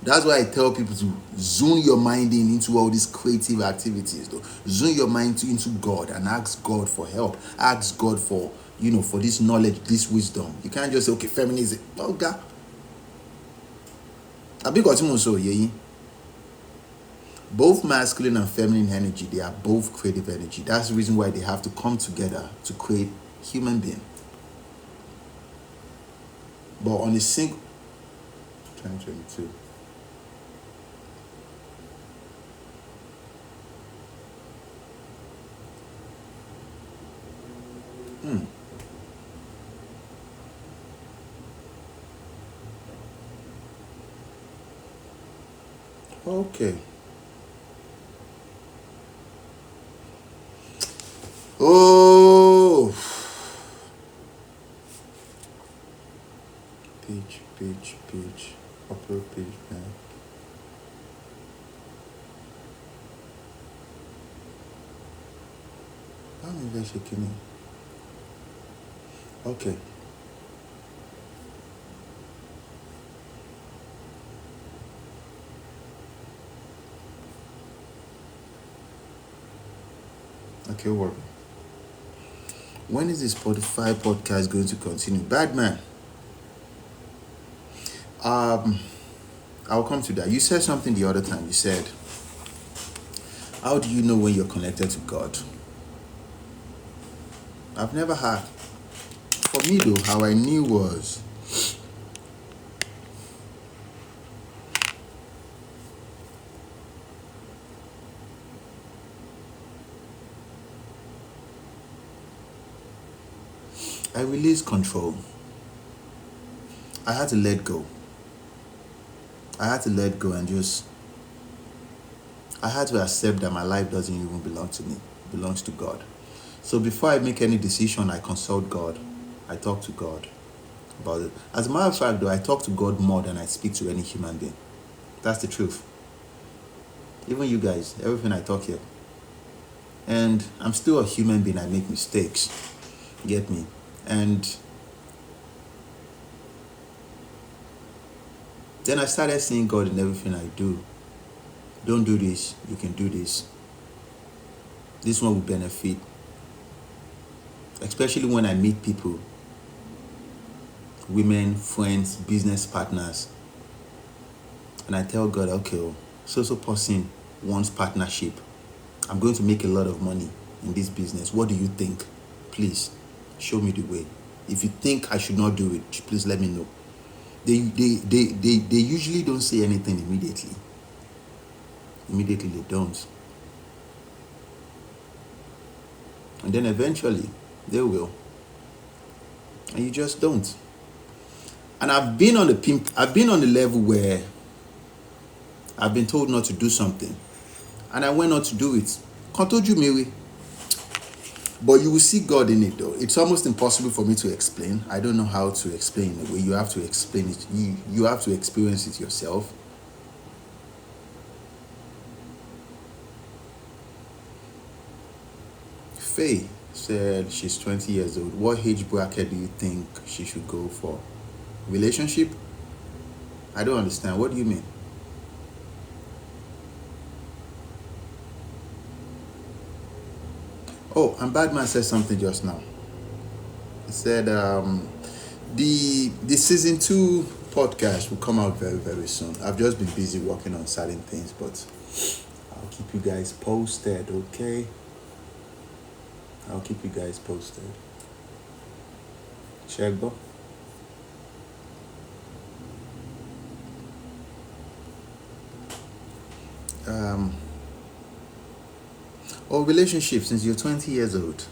That's why I tell people to zoom your mind into all these creative activities. Though. Zoom your mind into God and ask God for help. Ask God for this knowledge, this wisdom. You can't just say, okay, feminism. Oh God. Both masculine and feminine energy, they are both creative energy. That's the reason why they have to come together to create human being. But on a single 2022. Okay. Oh. Page, upload page, man. How am I shaking? Okay. Okay, work. When is this Spotify podcast going to continue? Bad man. Um, I'll come to that. You said something the other time. You said, how do you know when you're connected to God? I've never had. For me though, how I knew was I released control. I had to let go. I had to let go and just I had to accept that my life doesn't even belong to me. It belongs to God. So before I make any decision, I consult God. I talk to God about it. As a matter of fact, though, I talk to God more than I speak to any human being. That's the truth. Even you guys, everything I talk here. And I'm still a human being. I make mistakes. Get me? And then I started seeing God in everything I do. Don't do this. You can do this. This one will benefit. Especially when I meet people, women, friends, business partners. And I tell God, okay, so person wants partnership. I'm going to make a lot of money in this business. What do you think? Please show me the way. If you think I should not do it, please let me know. They usually don't say anything immediately. Immediately they don't. And then eventually they will. And you just don't. And I've been on the level where I've been told not to do something. And I went on to do it. Told you, Mary. But you will see God in it though. It's almost impossible for me to explain. I don't know how to explain it. You have to explain it. You have to experience it yourself. Faye said she's 20 years old. What age bracket do you think she should go for? Relationship? I don't understand. What do you mean? Oh, and Badman said something just now. He said the season 2 podcast will come out very, very soon. I've just been busy working on certain things, but I'll keep you guys posted, okay? I'll keep you guys posted. Shegbo? Or relationship since you're 20 years old.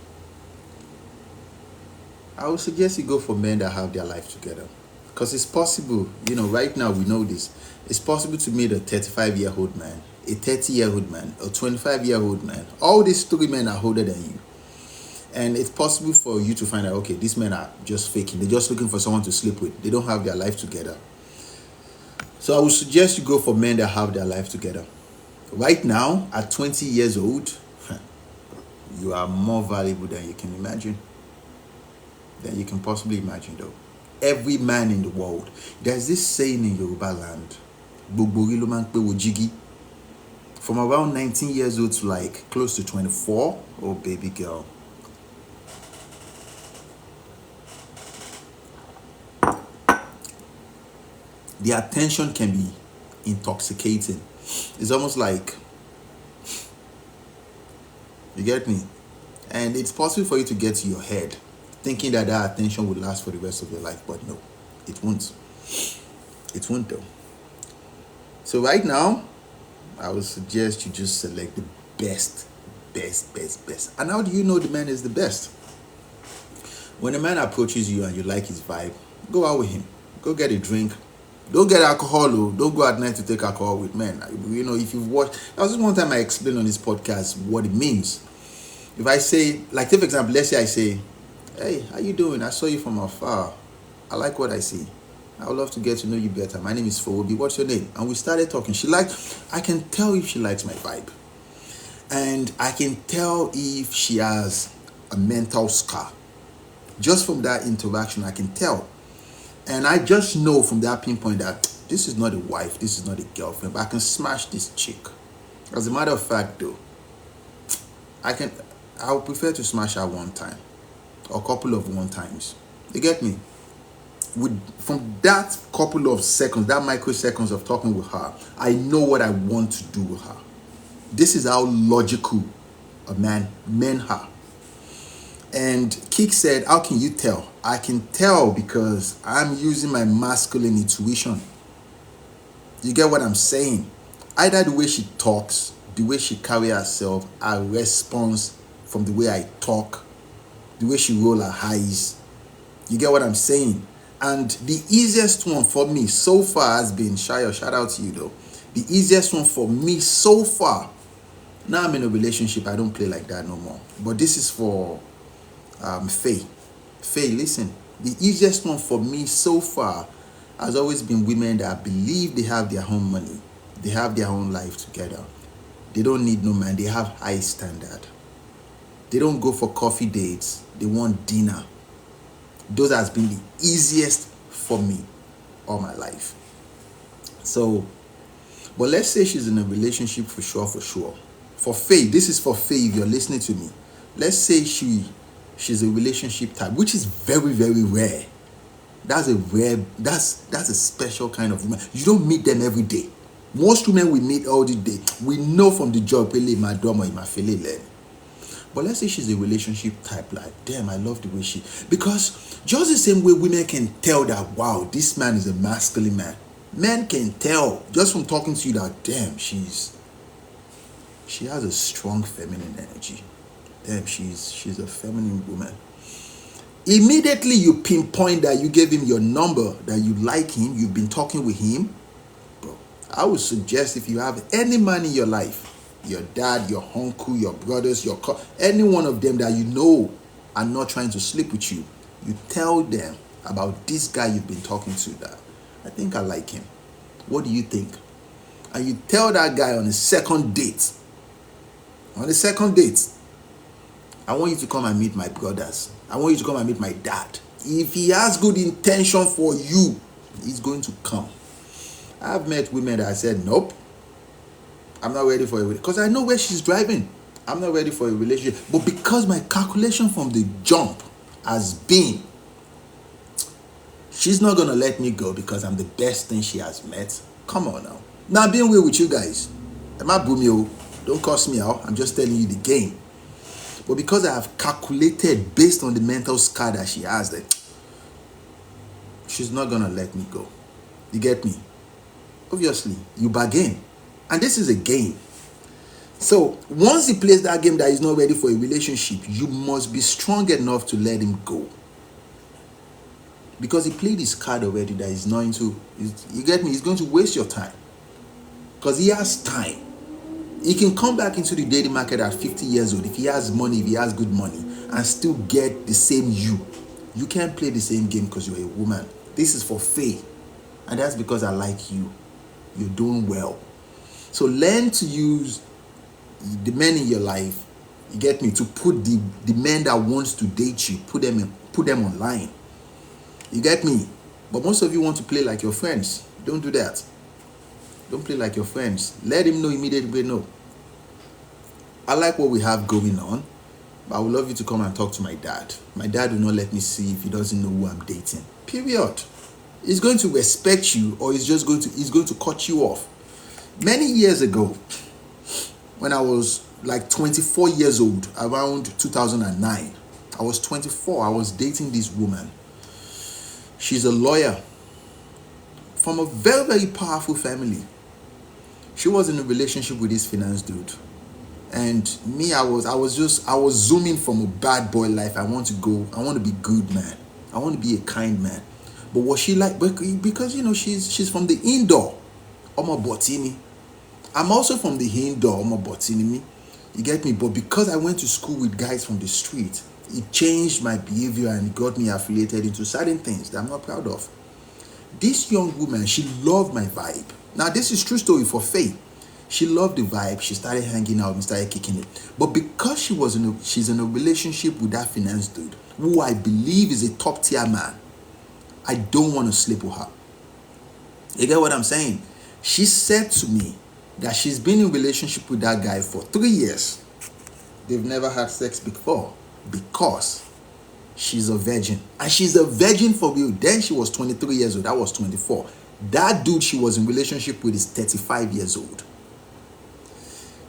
I would suggest you go for men that have their life together. Because it's possible, right now we know this. It's possible to meet a 35-year-old man, a 30-year-old man, a 25-year-old man. All these 3 men are older than you. And it's possible for you to find out, okay, these men are just faking. They're just looking for someone to sleep with. They don't have their life together. So I would suggest you go for men that have their life together. Right now, at 20 years old, you are more valuable than you can imagine. Than you can possibly imagine, though. Every man in the world. There's this saying in Yoruba land, "Gbogbo ló máa ń pé wo jígí." From around 19 years old to like close to 24. Oh, baby girl. The attention can be intoxicating. It's almost like, you get me? And it's possible for you to get to your head thinking that attention will last for the rest of your life, but no, it won't. It won't though. So right now, I would suggest you just select the best. And how do you know the man is the best? When a man approaches you and you like his vibe, go out with him. Go get a drink. Don't get alcohol, don't go at night to take alcohol with men. If you've watched, that was just one time I explained on this podcast what it means. If I say, like, take for example, let's say I say, "Hey, how you doing? I saw you from afar. I like what I see." I would love to get to know you better. My name is Fowobi. What's your name? And we started talking. I can tell if she likes my vibe. And I can tell if she has a mental scar. Just from that interaction, I can tell. And I just know from that pinpoint that this is not a wife, this is not a girlfriend, but I can smash this chick. As a matter of fact, though, I would prefer to smash her one time or a couple of one times. You get me? From that couple of seconds, that microseconds of talking with her, I know what I want to do with her. This is how logical a men are. And Kick said, how can you tell? I can tell because I'm using my masculine intuition. You get what I'm saying? Either the way she talks, the way she carries herself, her response from the way I talk, the way she roll her eyes. You get what I'm saying? And the easiest one for me so far has been, Shayo, shout out to you though. The easiest one for me so far, now I'm in a relationship, I don't play like that no more. But this is for Faye. Faye, listen. The easiest one for me so far has always been women that believe they have their own money. They have their own life together. They don't need no man. They have high standard. They don't go for coffee dates. They want dinner. Those has been the easiest for me all my life. So, but let's say she's in a relationship for sure. For Faye, this is for Faye if you're listening to me. Let's say she's a relationship type, which is very, very rare. That's a special kind of woman. You don't meet them every day. Most women we meet all the day. We know from the job, really, my dom or my fele. But let's say she's a relationship type, like, damn, I love the way because just the same way women can tell that, wow, this man is a masculine man. Men can tell just from talking to you that, damn, she has a strong feminine energy. Damn, she's a feminine woman. Immediately you pinpoint that you gave him your number, that you like him, you've been talking with him. Bro, I would suggest if you have any man in your life, your dad, your uncle, your brothers, any one of them that you know are not trying to sleep with you, you tell them about this guy you've been talking to that I think I like him. What do you think? And you tell that guy on a second date, I want you to come and meet my brothers. I want you to come and meet my dad. If he has good intention for you, he's going to come. I've met women that I said, nope, I'm not ready for a relationship. Because I know where she's driving. I'm not ready for a relationship. But because my calculation from the jump has been, she's not going to let me go because I'm the best thing she has met. Come on now. Now, being real with you guys. Am I booming? Don't cuss me out. I'm just telling you the game. But because I have calculated based on the mental scar that she has, that she's not going to let me go. You get me? Obviously, you bargain. And this is a game. So, once he plays that game that he's not ready for a relationship, you must be strong enough to let him go. Because he played his card already that he's not into. You get me? He's going to waste your time. Because he has time. He can come back into the dating market at 50 years old if he has money, if he has good money, and still get the same you. You can't play the same game because you're a woman. This is for Faye. And that's because I like you. You're doing well. So learn to use the men in your life, you get me, to put the men that wants to date you, put them online. You get me? But most of you want to play like your friends. Don't do that. Don't play like your friends. Let him know immediately. No. I like what we have going on, but I would love you to come and talk to my dad. My dad will not let me see if he doesn't know who I'm dating. Period. He's going to respect you, or he's going to cut you off. Many years ago, when I was like 24 years old, around 2009, I was 24. I was dating this woman. She's a lawyer from a very, very powerful family. She was in a relationship with this finance dude. And me, I was zooming from a bad boy life. I want to be good, man. I want to be a kind man. But what she like, because, you know, she's from the indoor. Omo Botini. I'm also from the indoor. Omo Botini. You get me? But because I went to school with guys from the street, it changed my behavior and got me affiliated into certain things that I'm not proud of. This young woman, she loved my vibe. Now, this is true story for Faith. She loved the vibe. She started hanging out and started kicking it. But because she's in a relationship with that finance dude, who I believe is a top tier man, I don't want to sleep with her. You get what I'm saying? She said to me that she's been in a relationship with that guy for 3 years. They've never had sex before because she's a virgin. And she's a virgin for real. Then she was 23 years old. I was 24. That dude she was in relationship with is 35 years old.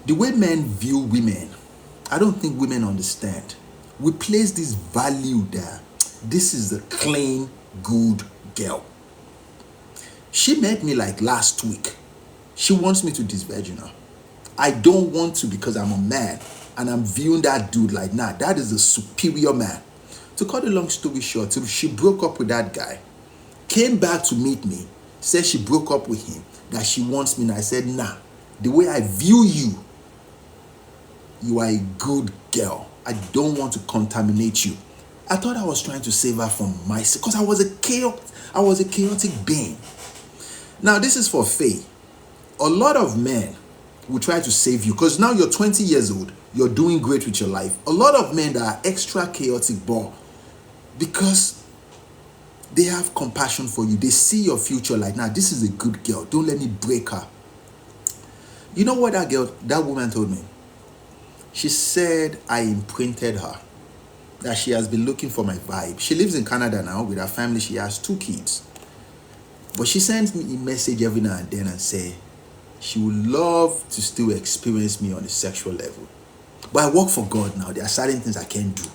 The way men view women, I don't think women understand. We place this value there. This is a clean, good girl. She met me like last week. She wants me to disvirgin her. I don't want to because I'm a man and I'm viewing that dude like, nah, that is a superior man. To cut a long story short, she broke up with that guy, came back to meet me, said she broke up with him, that she wants me. And I said, nah, the way I view you, you are a good girl. I don't want to contaminate you. I thought I was trying to save her from myself because I was a chaotic being. Now, this is for Faye. A lot of men will try to save you because now you're 20 years old. You're doing great with your life. A lot of men that are extra chaotic, but because they have compassion for you, they see your future like, nah, this is a good girl. Don't let me break her. You know what that woman told me? She said I imprinted her, that she has been looking for my vibe. She lives in Canada now with her family. She has 2 kids. But she sends me a message every now and then and say she would love to still experience me on a sexual level. But I work for God now. There are certain things I can't do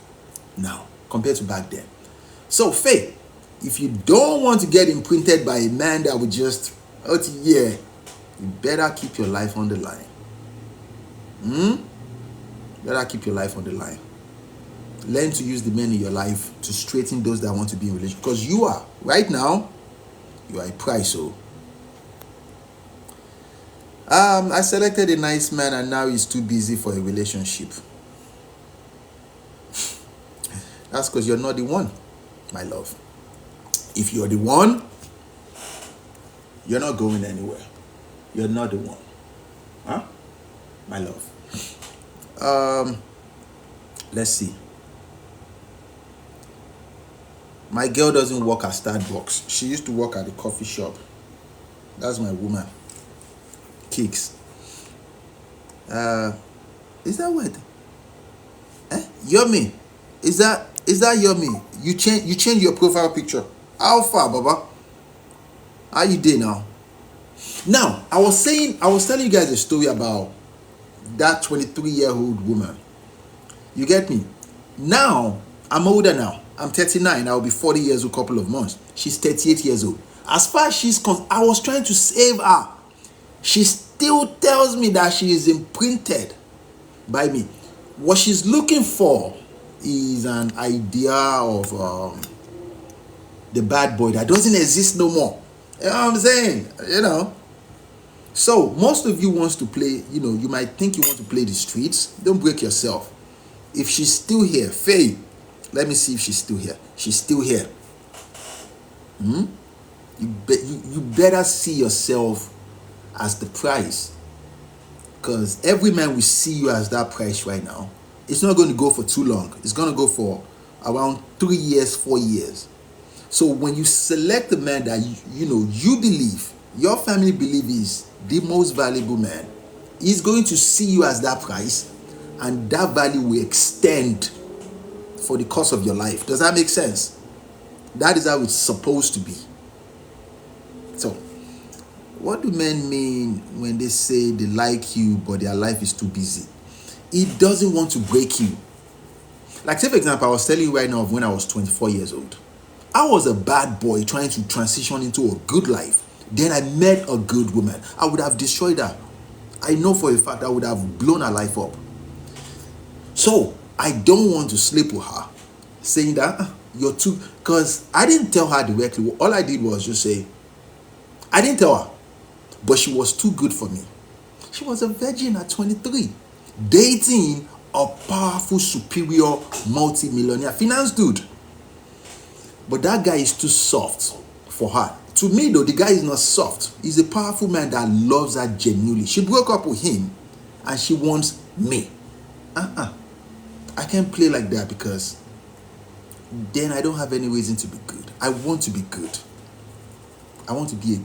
now compared to back then. So, Faith, if you don't want to get imprinted by a man that would just, you better keep your life on the line. Better keep your life on the line. Learn to use the men in your life to straighten those that want to be in a relationship. Because you are, right now, you are a price. So, I selected a nice man and now he's too busy for a relationship. That's because you're not the one, my love. If you're the one, you're not going anywhere. You're not the one. Huh? My love. Let's see. My girl doesn't work at Starbucks. She used to work at the coffee shop. That's my woman. Kicks. Is that what? Yummy. Is that Yummy? You change your profile picture. How far, Baba? How you doing now? Now, I was telling you guys a story about that 23-year-old woman. You get me? Now, I'm older now. I'm 39. I'll be 40 years old in a couple of months. She's 38 years old. As far as she's concerned, I was trying to save her. She still tells me that she is imprinted by me. What she's looking for is an idea of the bad boy that doesn't exist no more. You know what I'm saying? So most of you wants to play, you might think you want to play the streets. Don't break yourself. If she's still here, Faye, let me see if she's still here. She's still here. You better see yourself as the price. Because every man will see you as that price right now. It's not going to go for too long. It's going to go for around 3 years, 4 years. So when you select the man that you believe, your family believe is the most valuable man, he's going to see you as that price, and that value will extend for the course of your life. Does that make sense? That is how it's supposed to be. So, what do men mean when they say they like you, but their life is too busy? He doesn't want to break you. Like, say for example, I was telling you right now of when I was 24 years old. I was a bad boy trying to transition into a good life. Then I met a good woman. I would have destroyed her. I know for a fact I would have blown her life up. So, I don't want to sleep with her. Saying that, you're too... Because I didn't tell her directly. All I did was just say... I didn't tell her. But she was too good for me. She was a virgin at 23. Dating a powerful, superior, multi-millionaire finance dude. But that guy is too soft for her. To me though, the guy is not soft. He's a powerful man that loves her genuinely. She broke up with him and she wants me. I can't play like that, because then I don't have any reason to be good. I want to be good. I want to be a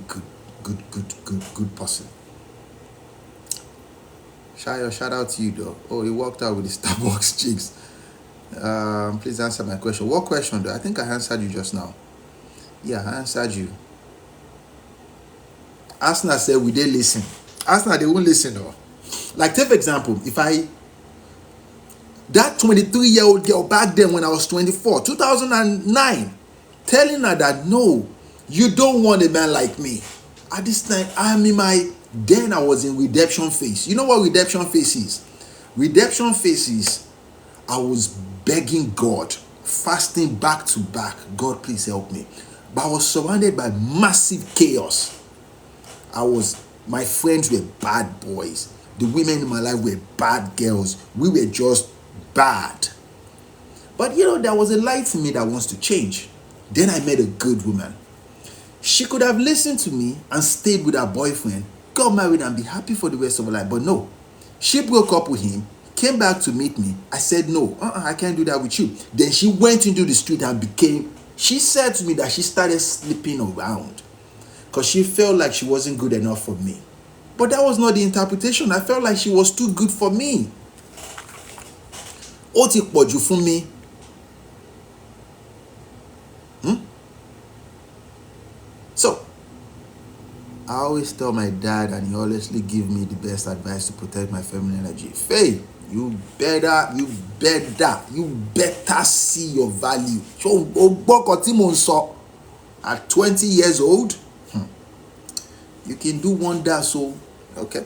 good person. Shayo, shout out to you though. Oh, he walked out with the Starbucks chicks. Please answer my question. What question though? I think I answered you just now. Yeah, I answered you. Arsenal said, we they listen? Arsenal, they won't listen though. Like, take for example, that 23-year-old girl back then when I was 24, 2009, telling her that, no, you don't want a man like me. At this time, then I was in redemption phase. You know what redemption phase is? Redemption phase is, I was begging God, fasting back to back, God, please help me. But I was surrounded by massive chaos. My friends were bad boys. The women in my life were bad girls. We were just bad. But there was a light in me that wants to change. Then I met a good woman. She could have listened to me and stayed with her boyfriend, got married and be happy for the rest of her life. But no, she broke up with him, came back to meet me. I said, no, I can't do that with you. Then she went into the street and she said to me that she started sleeping around because she felt like she wasn't good enough for me. But that was not the interpretation. I felt like she was too good for me. Ó ti pọ̀jù fún mi. So, I always tell my dad, and he always give me the best advice to protect my feminine energy. Faye, you better see your value. At 20 years old, you can do wonders. So, okay.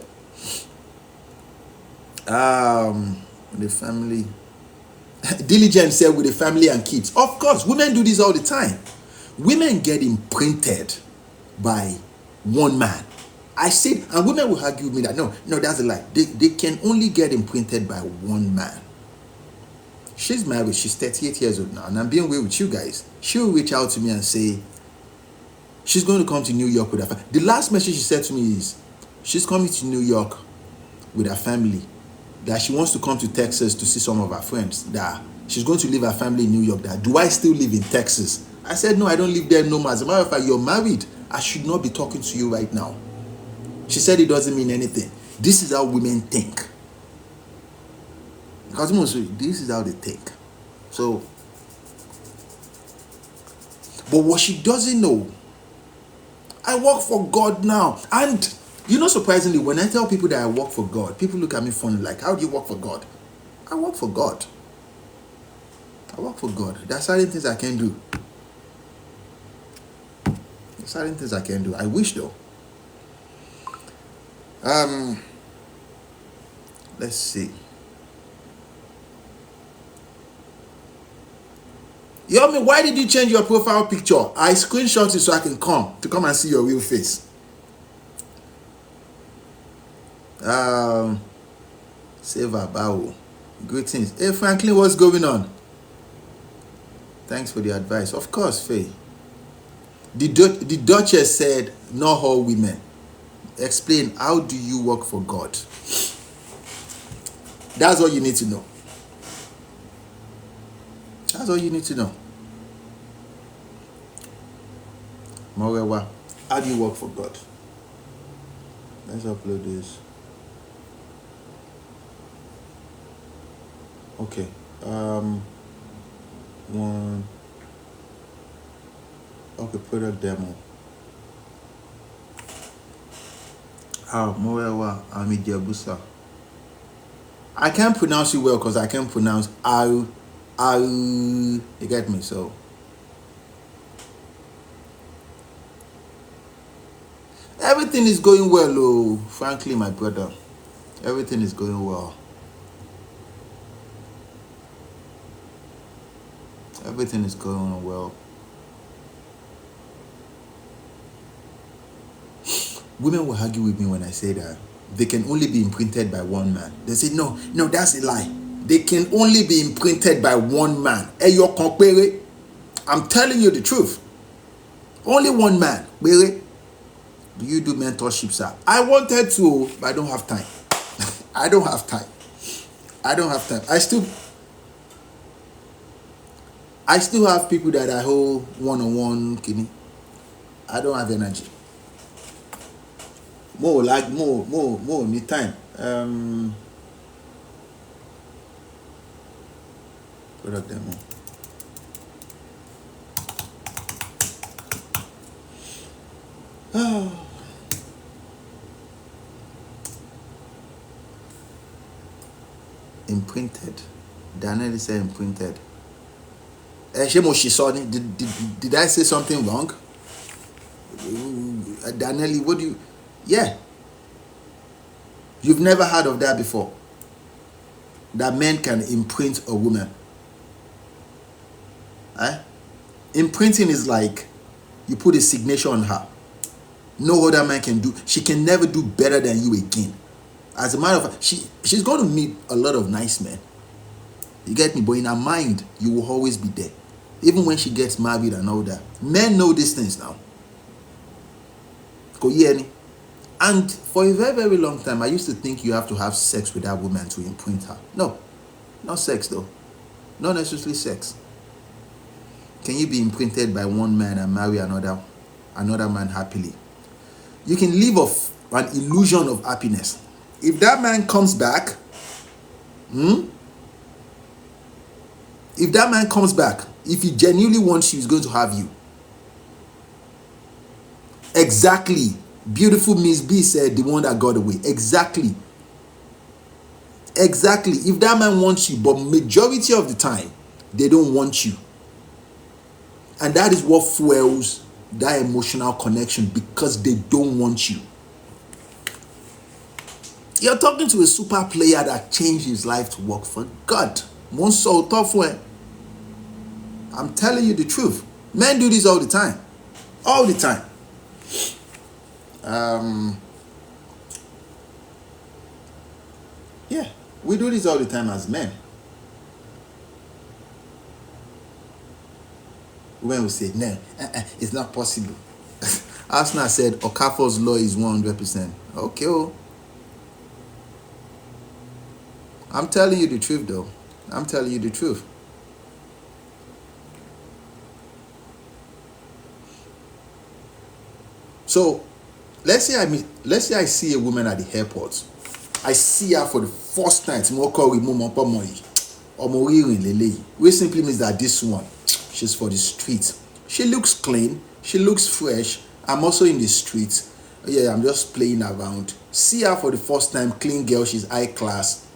The family. Diligence said with the family and kids. Of course, women do this all the time. Women get imprinted by one man. I said, and women will argue with me that no, that's a lie. They can only get imprinted by one man. She's married, she's 38 years old now, and I'm being real with you guys. She will reach out to me and say she's going to come to New York with her family. The last message she said to me is she's coming to New York with her family, that she wants to come to Texas to see some of her friends, that she's going to leave her family in New York. That, do I still live in Texas? I said, no, I don't live there no more. As a matter of fact, you're married. I should not be talking to you right now. She said it doesn't mean anything. This is how women think. Because this is how they think. So, but what she doesn't know, I work for God now. And surprisingly, when I tell people that I work for God, people look at me funny, like, how do you work for God? I work for God. I work for God. There are certain things I can do. Certain things I can do. I wish though. Let's see. Yomi, why did you change your profile picture? I screenshot it so I can come and see your real face. Save Bao. Greetings. Hey Franklin, what's going on? Thanks for the advice. Of course, Faye. The Duchess said, not all women. Explain, how do you work for God? That's all you need to know. That's all you need to know. Morewa, how do you work for God? Let's upload this. Okay. One. Okay, product demo. Morewa Amidiabusa. I can't pronounce it well because I can't pronounce you get me? So everything is going well, oh, frankly, my brother. Everything is going well. Everything is going on well. Women will argue with me when I say that they can only be imprinted by one man. They say, no, that's a lie. They can only be imprinted by one man. Hey, you're comparing. I'm telling you the truth. Only one man. Really? Do you do mentorship, sir? I wanted to, but I don't have time. I don't have time. I don't have time. I still have people that I hold one-on-one, kidney. I don't have energy. More need time. Product demo. Imprinted. Daniel said imprinted. Did I say something wrong? Daniel, what do you... Yeah. You've never heard of that before? That men can imprint a woman. Imprinting is like you put a signature on her. No other man can do. She can never do better than you again. As a matter of fact, she's going to meet a lot of nice men. You get me? But in her mind, you will always be there. Even when she gets married and all that. Men know these things now. And for a very, very long time, I used to think you have to have sex with that woman to imprint her. No. Not sex though. Not necessarily sex. Can you be imprinted by one man and marry another man happily? You can live off an illusion of happiness. If that man comes back, if he genuinely wants you, he's going to have you. Exactly. Beautiful Miss B said the one that got away. Exactly. If that man wants you, but majority of the time, they don't want you. And that is what fuels that emotional connection, because they don't want you. You're talking to a super player that changed his life to work for God. One so tough way. I'm telling you the truth. Men do this all the time. All the time. Yeah, we do this all the time as men. When we say, no, it's not possible. Arsenal said, Okafor's law is 100%. Okay, oh. I'm telling you the truth, though. I'm telling you the truth. So, let's say I see a woman at the airport. I see her for the first time. Which simply means that this one, she's for the street. She looks clean. She looks fresh. I'm also in the street. Yeah, I'm just playing around. See her for the first time. Clean girl. She's high class.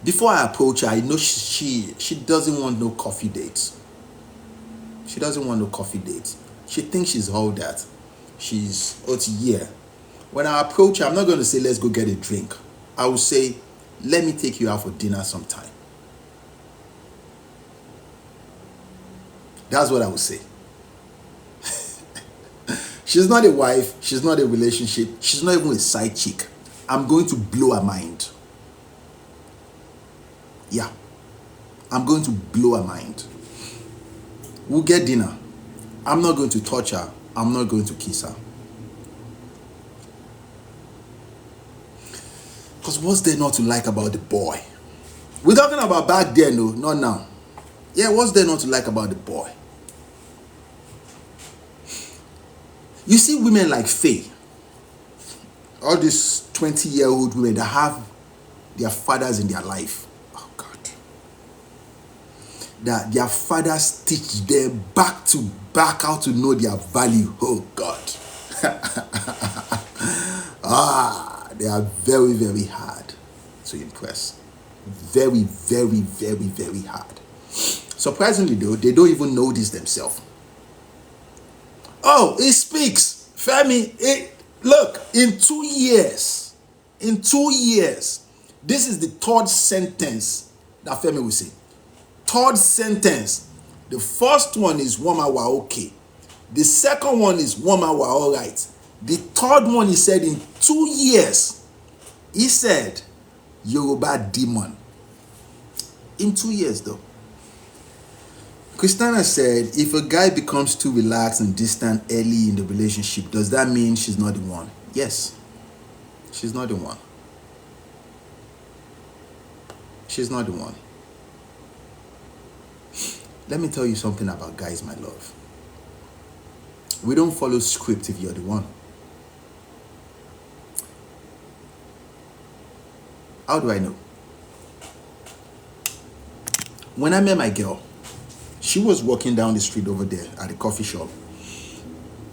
Before I approach her, I know she doesn't want no coffee dates. She doesn't want no coffee dates. She thinks she's all that. She's yeah. When I approach her, I'm not going to say, let's go get a drink. I will say, let me take you out for dinner sometime. That's what I would say. She's not a wife. She's not a relationship. She's not even a side chick. I'm going to blow her mind. Yeah. I'm going to blow her mind. We'll get dinner. I'm not going to touch her. I'm not going to kiss her. Because what's there not to like about the boy? We're talking about back then, no, not now. Yeah, what's there not to like about the boy? You see women like Faye. All these 20-year-old women that have their fathers in their life. Oh, God. That their fathers teach them back to back how to know their value. Oh, God. They are very, very hard to impress. Very, very, very, very hard. Surprisingly, though, they don't even know this themselves. Oh, it speaks. Femi, look, in 2 years, this is the third sentence that Femi will say. Third sentence. The first one is Woma wa okay. The second one is Woma wa alright. The third one he said in 2 years. He said Yoruba demon. In 2 years though. Christina said, if a guy becomes too relaxed and distant early in the relationship, does that mean she's not the one? Yes, she's not the one. She's not the one. Let me tell you something about guys, my love. We don't follow script if you're the one. How do I know? When I met my girl, she was walking down the street over there at the coffee shop.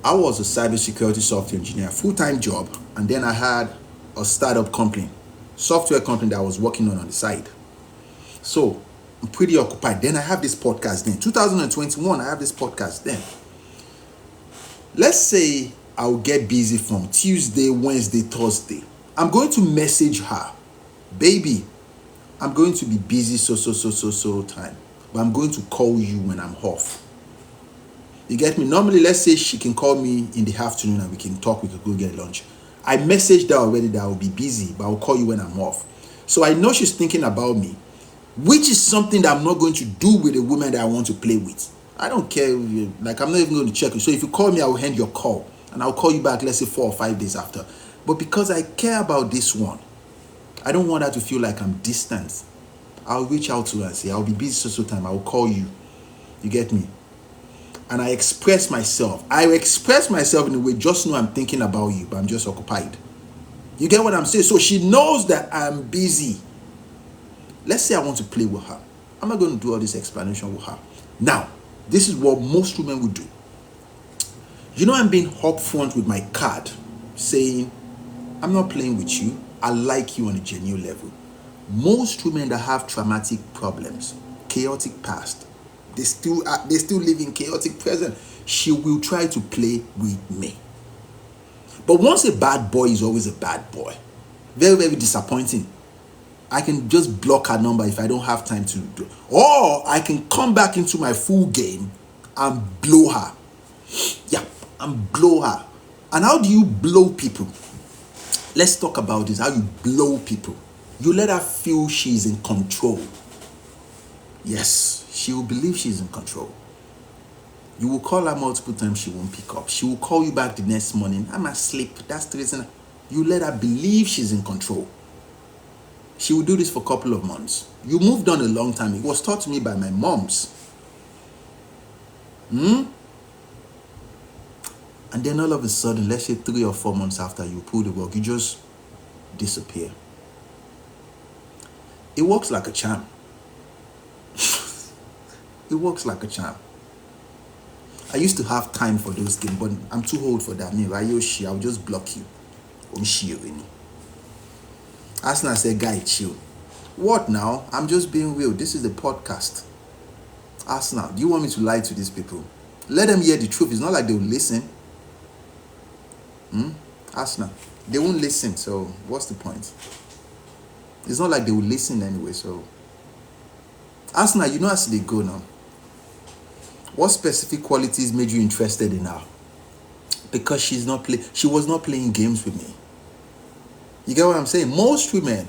I was a cybersecurity software engineer, full-time job, and then I had a startup company, software company that I was working on the side. So I'm pretty occupied. Then I have this podcast then. 2021, I have this podcast then. Let's say I'll get busy from Tuesday, Wednesday, Thursday. I'm going to message her, baby, I'm going to be busy so time, but I'm going to call you when I'm off. You get me? Normally, let's say she can call me in the afternoon and we can talk, we can go get lunch. I messaged her already that I'll be busy, but I'll call you when I'm off. So I know she's thinking about me, which is something that I'm not going to do with a woman that I want to play with. I don't care, like I'm not even going to check you. So if you call me, I will end your call and I'll call you back, let's say 4 or 5 days after. But because I care about this one, I don't want her to feel like I'm distant. I'll reach out to her and say, I'll be busy so time, I will call you. You get me? And I express myself. I express myself in a way, just know I'm thinking about you, but I'm just occupied. You get what I'm saying? So she knows that I'm busy. Let's say I want to play with her. I'm not going to do all this explanation with her. Now, this is what most women would do. You know, I'm being upfront with my card, saying, I'm not playing with you. I like you on a genuine level. Most women that have traumatic problems, chaotic past, they still live in chaotic present. She will try to play with me. But once a bad boy is always a bad boy, very, very disappointing. I can just block her number if I don't have time to do it. Or I can come back into my full game and blow her. Yeah, and blow her. And how do you blow people? Let's talk about this, how you blow people. You let her feel she's in control. Yes, she will believe she's in control. You will call her multiple times, she won't pick up. She will call you back the next morning. I'm asleep. That's the reason. You let her believe she's in control. She will do this for a couple of months. You moved on a long time. It was taught to me by my moms. And then all of a sudden, let's say 3 or 4 months after you pull the work, you just disappear. It works like a charm. It works like a charm. I used to have time for those things, but I'm too old for that. I'll just block you. Asna said, guy, chill. What now? I'm just being real. This is the podcast. Asna, do you want me to lie to these people? Let them hear the truth. It's not like they will listen. Asna, they won't listen, so what's the point? It's not like they will listen anyway, so. Asna, you know as they go now. What specific qualities made you interested in her? Because she was not playing games with me. You get what I'm saying? Most women,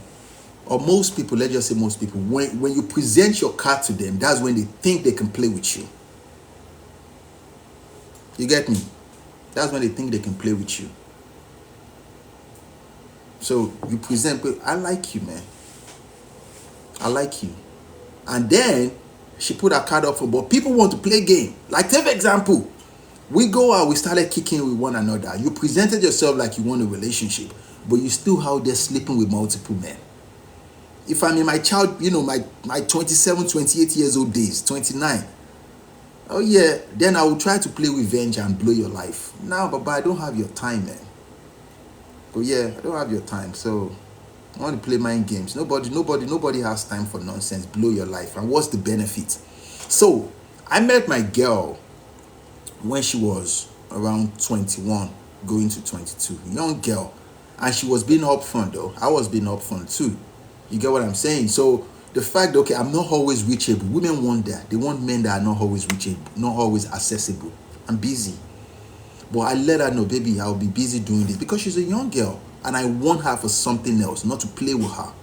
or most people, let's just say most people, when you present your card to them, that's when they think they can play with you. You get me? That's when they think they can play with you. So you present, I like you, man. I like you. And then she put her card up for, but people want to play game. Like, take for example, we go out, we started kicking with one another. You presented yourself like you want a relationship, but you still out there sleeping with multiple men. If I'm in my child, my 27, 28 years old days, 29, oh yeah, then I will try to play revenge and blow your life. Now, but I don't have your time, man. But yeah, I don't have your time, so I want to play mind games. Nobody has time for nonsense. Blow your life. And what's the benefit? So I met my girl when she was around 21, going to 22. Young girl. And she was being upfront though. I was being upfront too. You get what I'm saying? So the fact that, okay, I'm not always reachable. Women want that. They want men that are not always reachable, not always accessible. I'm busy. But I let her know, baby, I'll be busy doing this, because she's a young girl and I want her for something else, not to play with her.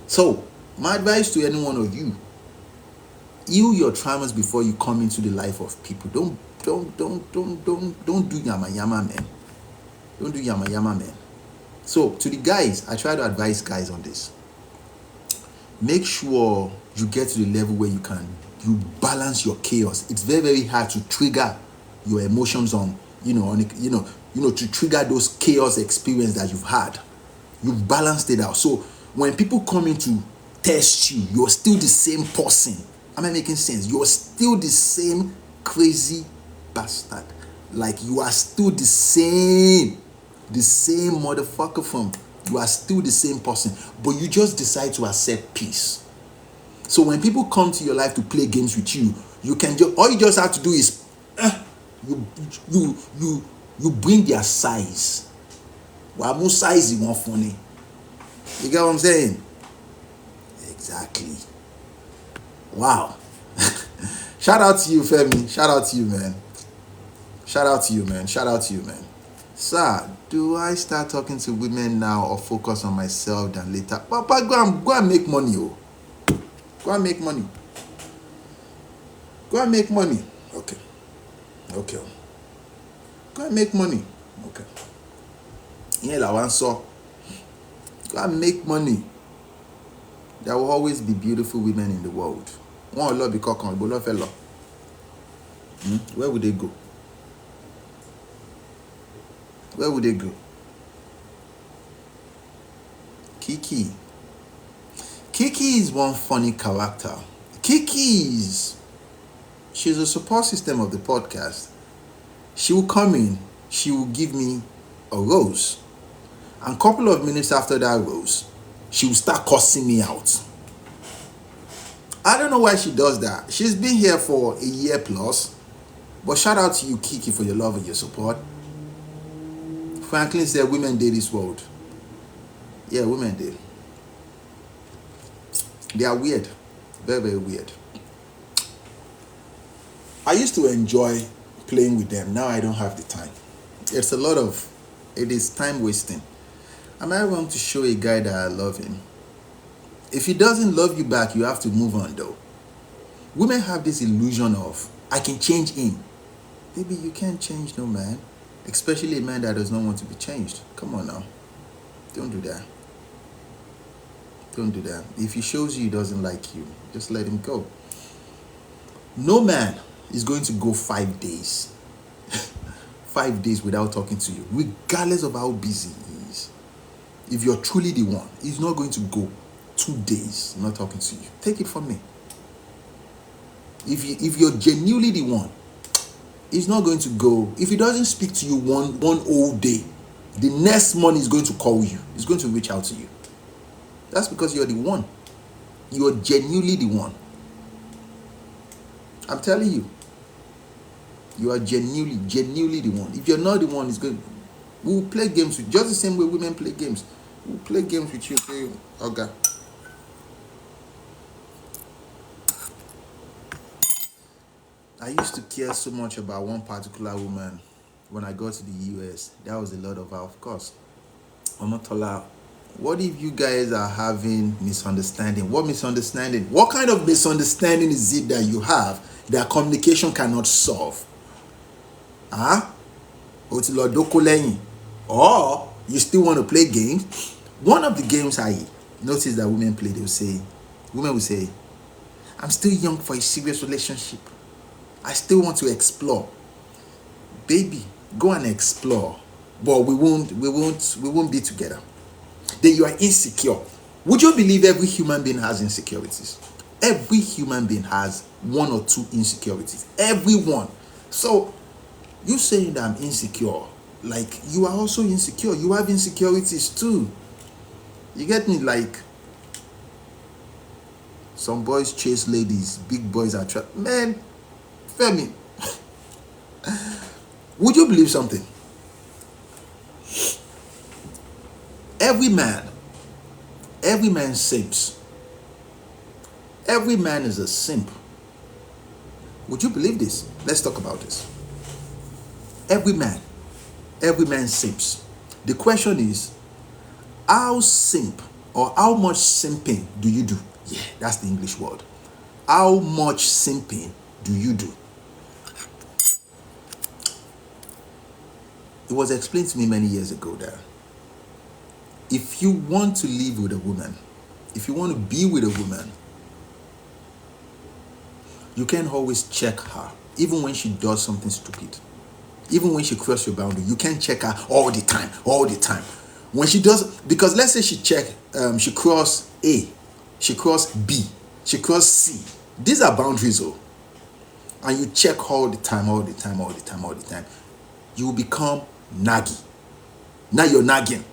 So my advice to any one of you, Heal your traumas before you come into the life of people. Don't do yama yama, man. Don't do yama yama, man. So to the guys, I try to advise guys on this. Make sure you get to the level where you balance your chaos. It's very, very hard to trigger your emotions to trigger those chaos experience that you've had. You've balanced it out. So when people come in to test you, you're still the same person. Am I making sense? You're still the same crazy bastard. Like you are still the same motherfucker from. You are still the same person, but you just decide to accept peace. So when people come to your life to play games with you, all you just have to do is you bring their size. Well, size is more funny. You get what I'm saying? Exactly. Wow. Shout out to you, Femi. Shout out to you, man. Shout out to you, man. Sir, do I start talking to women now or focus on myself than later? Papa, go and make money, oh. Go and make money. Okay. Go and make money. Okay. Yeah, that one so. Go and make money. There will always be beautiful women in the world. One love be cockon, but love fellow. Where would they go? Where would they go? Kiki is one funny character. She's a support system of the podcast. She will come in, she will give me a rose. And a couple of minutes after that rose, she will start cussing me out. I don't know why she does that. She's been here for a year plus. But shout out to you, Kiki, for your love and your support. Franklin said women did this world. Yeah, women did. They are weird. Very, very weird. I used to enjoy playing with them. Now I don't have the time. It is time wasting. Am I wrong to show a guy that I love him? If he doesn't love you back, you have to move on though. Women have this illusion of, I can change him. Baby, you can't change no man. Especially a man that does not want to be changed. Come on now. Don't do that. Don't do that. If he shows you he doesn't like you, just let him go. No man is going to go 5 days. 5 days without talking to you, regardless of how busy he is. If you're truly the one, he's not going to go 2 days not talking to you. Take it from me. If you're genuinely the one, he's not going to go. If he doesn't speak to you one whole day, the next morning he's going to call you. He's going to reach out to you. That's because you're the one. You're genuinely the one. I'm telling you. You are genuinely the one. If you're not the one, it's good. We'll play games with just the same way women play games. We'll play games with you. Okay. Okay. I used to care so much about one particular woman when I got to the US. That was a lot of her, of course. Omotola, what if you guys are having misunderstanding? What misunderstanding? What kind of misunderstanding is it that you have that communication cannot solve? Or you still want to play games? One of the games I noticed that women play, women will say, I'm still young for a serious relationship. I still want to explore. Baby, go and explore. But we won't be together. Then you are insecure. Would you believe every human being has insecurities? Every human being has one or two insecurities. Everyone. So you saying that I'm insecure, like you are also insecure. You have insecurities too. You get me? Like some boys chase ladies, big boys are man, Femi. Would you believe something? Every man simps. Every man is a simp. Would you believe this? Let's talk about this. Every man simps. The question is, how simp or how much simping do you do? Yeah, that's the English word. How much simping do you do? It was explained to me many years ago that if you want to live with a woman, if you want to be with a woman, you can't always check her, even when she does something stupid. Even when she crosses your boundary, you can't check her all the time, all the time. When she does, because let's say she cross A, she cross B, she cross C. These are boundaries, oh. And you check all the time, all the time, all the time, all the time. You will become naggy. Now you're nagging.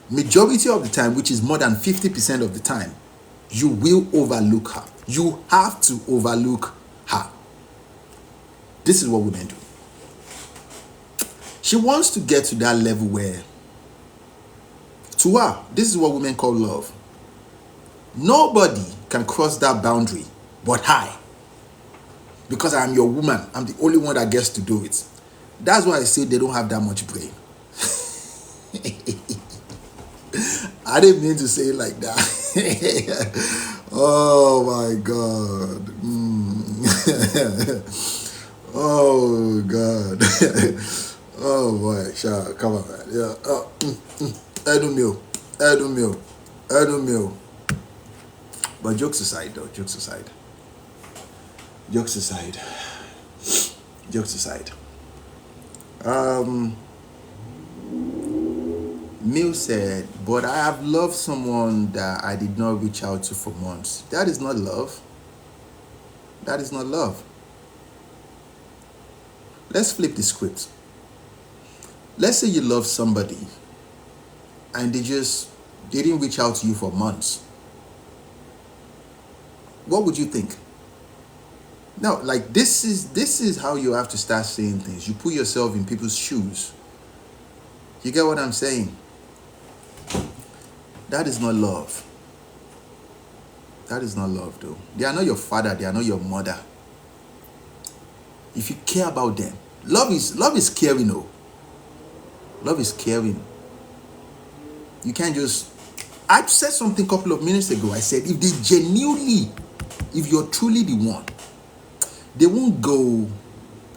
Majority of the time, which is more than 50% of the time, you will overlook her. You have to overlook her. This is what women do. She wants to get to that level where, to her, this is what women call love. Nobody can cross that boundary but I. Because I am your woman, I'm the only one that gets to do it. That's why I say they don't have that much brain. I didn't mean to say it like that. Oh my God. Oh God. Oh boy, sure, come on, man. Yeah. Edumil. But jokes aside, though. Jokes aside. Mill said, but I have loved someone that I did not reach out to for months. That is not love. That is not love. Let's flip the script. Let's say you love somebody and they didn't reach out to you for months. What would you think? No, like this is how you have to start saying things. You put yourself in people's shoes. You get what I'm saying? That is not love. That is not love, though. They are not your father. They are not your mother. If you care about them, love is caring, though. Love is caring. You can't just. I said something a couple of minutes ago. I said if they genuinely, if you're truly the one, they won't go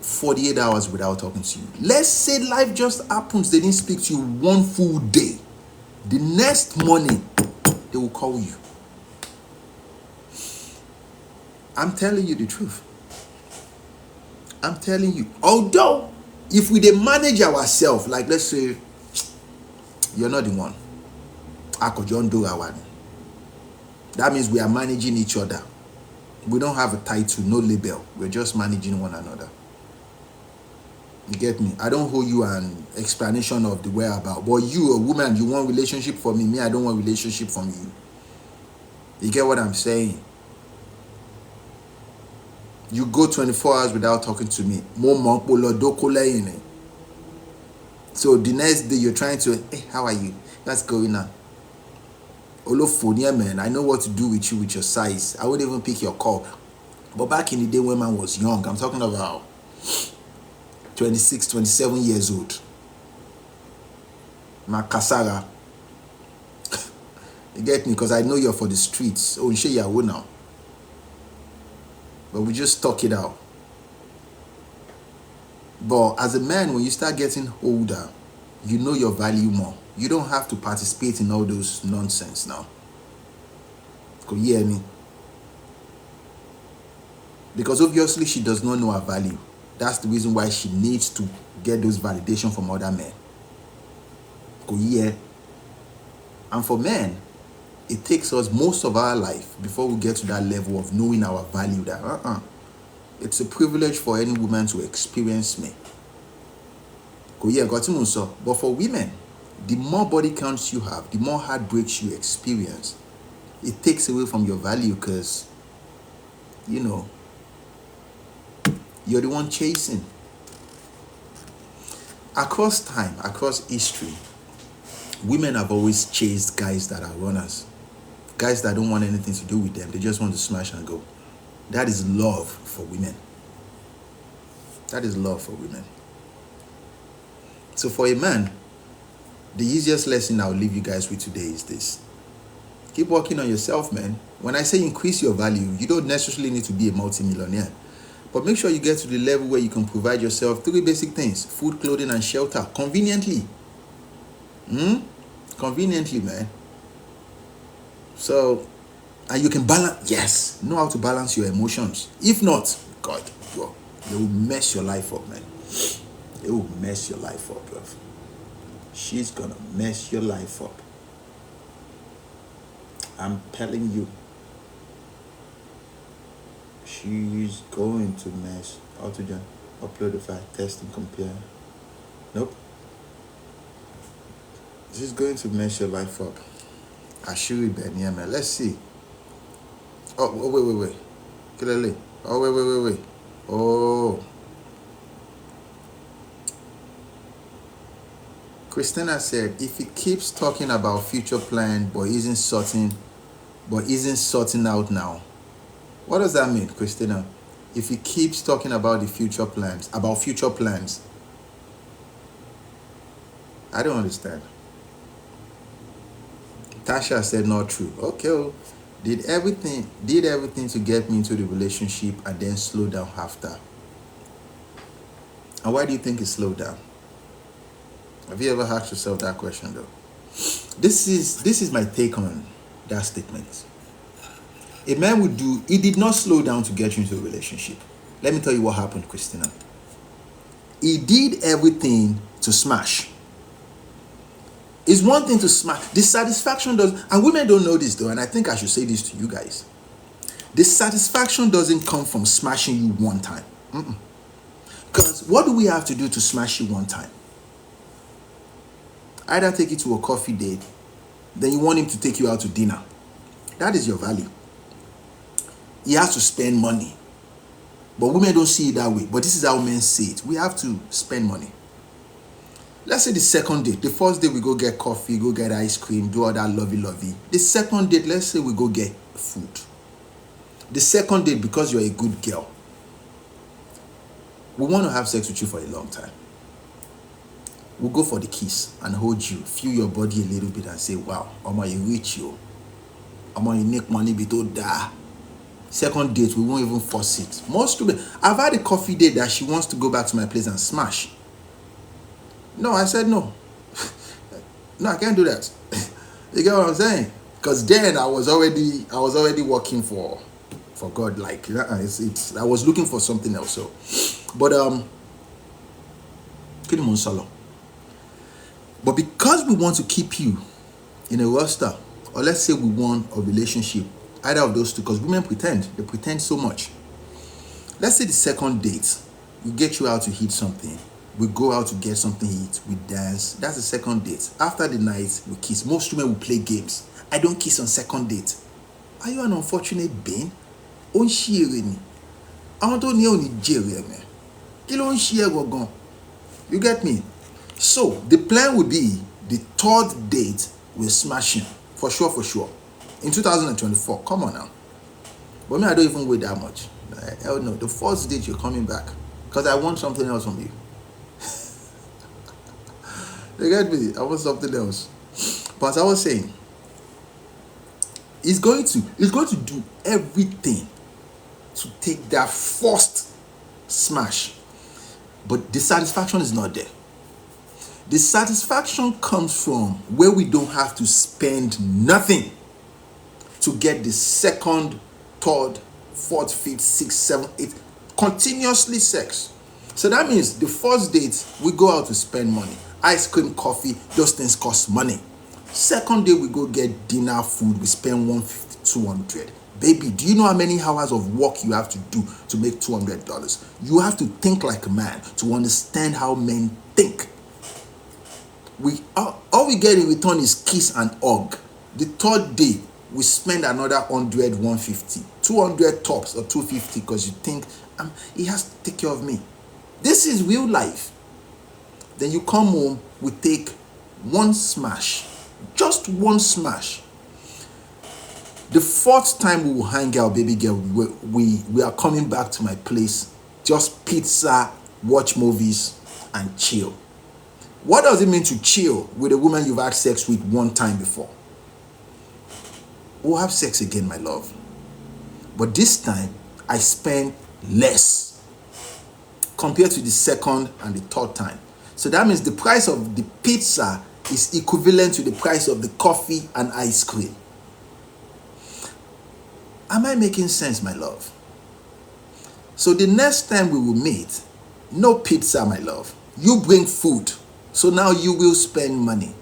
48 hours without talking to you. Let's say life just happens. They didn't speak to you one full day. The next morning, they will call you. I'm telling you the truth. I'm telling you. Although, if we dey manage ourselves, like let's say, you're not the one. I could John do our one. That means we are managing each other. We don't have a title, no label. We're just managing one another. You get me? I don't owe you an explanation of the whereabouts. But you, a woman, you want relationship from me. Me, I don't want relationship from you. You get what I'm saying? You go 24 hours without talking to me. So the next day you're trying to, hey, how are you? What's going on? Olophonia, man, I know what to do with you with your size. I wouldn't even pick your call. But back in the day when man was young, I'm talking about 26, 27 years old. Makasara. You get me? Because I know you're for the streets. Oh, you now. But we just talk it out. But as a man, when you start getting older, you know your value more. You don't have to participate in all those nonsense now. Can you hear me? Because obviously she does not know her value. That's the reason why she needs to get those validation from other men. Can you hear? And for men, it takes us most of our life before we get to that level of knowing our value. That it's a privilege for any woman to experience me. But for women, the more body counts you have, the more heartbreaks you experience. It takes away from your value because, you know, you're the one chasing. Across time, across history, women have always chased guys that are runners. Guys that don't want anything to do with them. They just want to smash and go. That is love for women. That is love for women. So for a man, the easiest lesson I'll leave you guys with today is this. Keep working on yourself, man. When I say increase your value, you don't necessarily need to be a multimillionaire. But make sure you get to the level where you can provide yourself 3 basic things: food, clothing, and shelter. Conveniently. Conveniently, man. So, and you can balance, yes, know how to balance your emotions. If not, God, bro, it will mess your life up, man. It will mess your life up, bro. She's gonna mess your life up. I'm telling you. She's going to mess. How to join? Upload the file, test and compare. Nope. She's going to mess your life up. Ashuri Benyama. Let's see. Oh, wait. Clearly. Oh, wait. Oh. Christina said, if he keeps talking about future plan but isn't sorting out now. What does that mean, Christina? If he keeps talking about the future plans, I don't understand. Tasha said, not true. Okay. Did everything to get me into the relationship and then slow down after. And why do you think it slowed down? Have you ever asked yourself that question though? This is my take on that statement. A man he did not slow down to get you into a relationship. Let me tell you what happened, Christina. He did everything to smash. It's one thing to smash. The satisfaction does, and women don't know this though, and I think I should say this to you guys. The satisfaction doesn't come from smashing you one time. Because what do we have to do to smash you one time? Either take you to a coffee date, then you want him to take you out to dinner. That is your value. He has to spend money. But women don't see it that way. But this is how men see it. We have to spend money. Let's say the second date. The first day we go get coffee, go get ice cream, do all that lovey-lovey. The second date, let's say we go get food. The second date, because you're a good girl, we want to have sex with you for a long time. We'll go for the kiss and hold you, feel your body a little bit and say, wow, Oma, you reach you. Oma, you make money be to die. Second date, we won't even force it. Most women, I've had a coffee date that she wants to go back to my place and smash. No, I said no. No, I can't do that. You get what I'm saying? Because then I was already working for God. Like I was looking for something else. So, but but because we want to keep you in a roster, or let's say we want a relationship, either of those two, because women they pretend so much. Let's say the second date, we get you out to eat something. We go out to get something to eat. We dance. That's the second date. After the night, we kiss. Most women will play games. I don't kiss on second date. Are you an unfortunate being? On share me. I want to know ni jere me. Kilo on share go. You get me? So the plan would be the third date we're smashing for sure. In 2024. Come on now. But me, I don't even wait that much. Hell no. The first date you're coming back because I want something else from you. You get me? I want something else. But as I was saying, he's going to do everything to take that first smash. But the satisfaction is not there. The satisfaction comes from where we don't have to spend nothing to get the second, third, fourth, fifth, sixth, seventh, eighth, continuously sex. So that means the first date, we go out to spend money. Ice cream, coffee, those things cost money. Second day, we go get dinner, food, we spend $150, $200. Baby, do you know how many hours of work you have to do to make $200? You have to think like a man to understand how men think. All we get in return is kiss and hug. The third day, we spend another $100, $150, $200 tops or $250 because you think he has to take care of me. This is real life. Then you come home, we take one smash, just one smash. The fourth time we will hang out, baby girl, we are coming back to my place, just pizza, watch movies, and chill. What does it mean to chill with a woman you've had sex with one time before? We'll have sex again, my love. But this time, I spend less compared to the second and the third time. So that means the price of the pizza is equivalent to the price of the coffee and ice cream. Am I making sense, my love? So the next time we will meet, no pizza, my love. You bring food. So now you will spend money.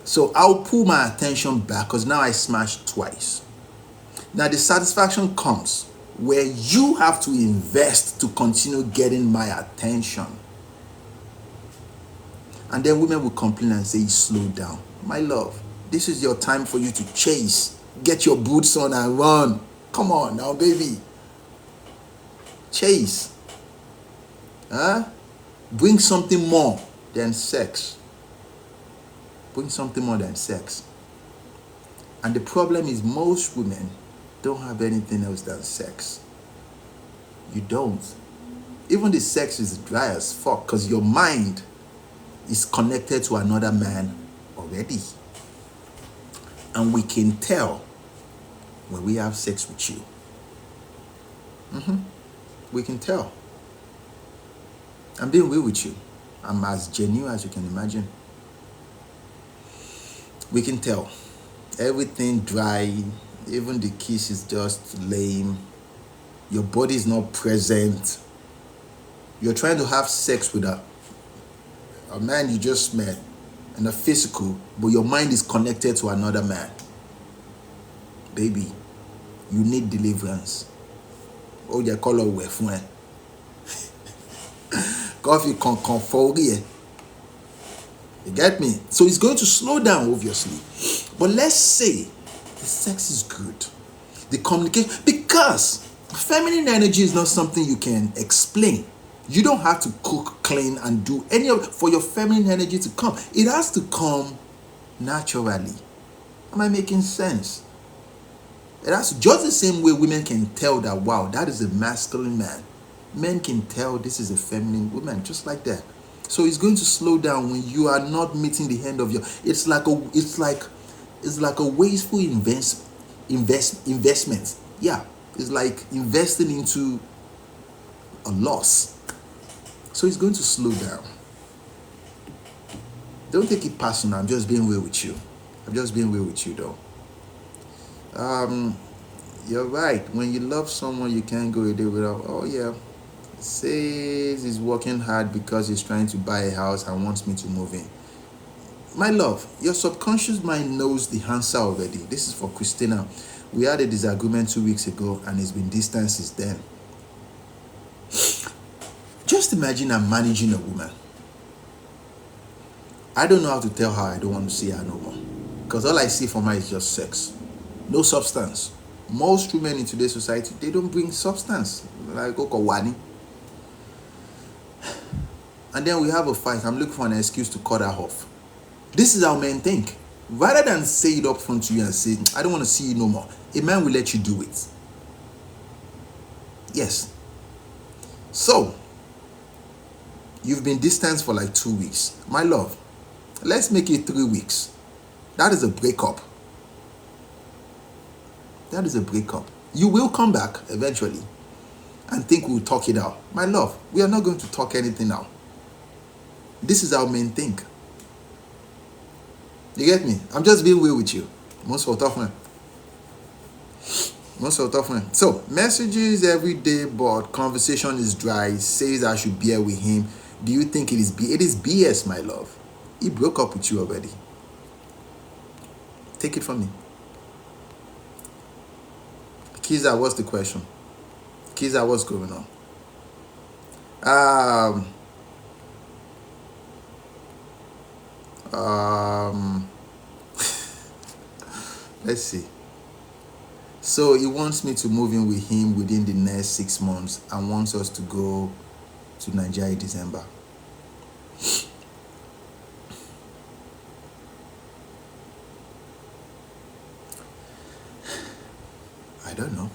So I'll pull my attention back because now I smashed twice. Now the satisfaction comes where you have to invest to continue getting my attention. And then women will complain and say, slow down. My love, this is your time for you to chase. Get your boots on and run. Come on now, baby. Chase. Bring something more than sex. Bring something more than sex. And the problem is most women don't have anything else than sex. You don't. Even the sex is dry as fuck because your mind is connected to another man already. And we can tell when we have sex with you. We can tell. I'm being real with you. I'm as genuine as you can imagine. We can tell. Everything dry, even the kiss is just lame. Your body is not present. You're trying to have sex with a man you just met in a physical, but your mind is connected to another man. Baby, you need deliverance. Oh, you call her friend. Coffee can confirm. You get me? So it's going to slow down, obviously. But let's say the sex is good. The communication, because feminine energy is not something you can explain. You don't have to cook, clean, and do any of for your feminine energy to come. It has to come naturally. Am I making sense? It has to, just the same way women can tell that, wow, that is a masculine man. Men can tell this is a feminine woman, just like that. So it's going to slow down when you are not meeting the end of your. It's like a wasteful investment. Yeah, it's like investing into a loss. So it's going to slow down. Don't take it personal. I'm just being real with you. I'm just being real with you, though. You're right. When you love someone, you can't go a day without. Oh yeah. Says he's working hard because he's trying to buy a house and wants me to move in. My love, your subconscious mind knows the answer already. This is for Christina. We had a disagreement 2 weeks ago and it's been distant since then. Just imagine I'm managing a woman. I don't know how to tell her I don't want to see her no more. Because all I see from her is just sex. No substance. Most women in today's society, they don't bring substance. Like Okowani. And then we have a fight. I'm looking for an excuse to cut her off. This is how men think. Rather than say it up front to you and say, I don't want to see you no more, a man will let you do it. Yes. So, you've been distanced for like 2 weeks. My love, let's make it 3 weeks. That is a breakup. That is a breakup. You will come back eventually and think we'll talk it out. My love, we are not going to talk anything out. This is how men think. You get me? I'm just being real with you. Most of the time. So, messages every day, but conversation is dry. Says I should bear with him. Do you think it is BS? It is BS, my love. He broke up with you already. Take it from me. Kiza, what's the question? Kiza, what's going on? Let's see. So he wants me to move in with him within the next 6 months and wants us to go to Nigeria in December. I don't know.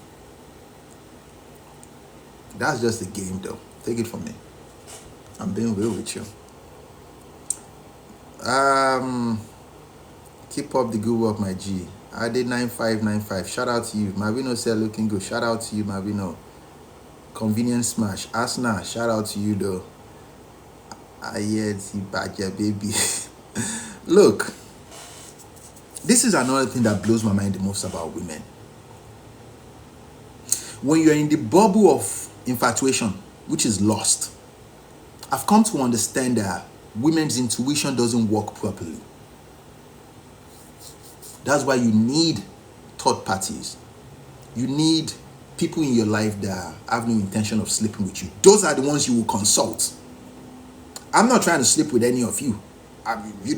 That's just a game though. Take it from me. I'm being real with you. Keep up the good work, my G. I did 9595. Shout out to you. Marino said looking good. Shout out to you, Marino. Convenience smash. Asna, shout out to you though. Ayeti Badger baby. Look, this is another thing that blows my mind the most about women. When you're in the bubble of infatuation, which is lost, I've come to understand that women's intuition doesn't work properly. That's why you need third parties. You need people in your life that have no intention of sleeping with you. Those are the ones you will consult. I'm not trying to sleep with any of you. I mean, we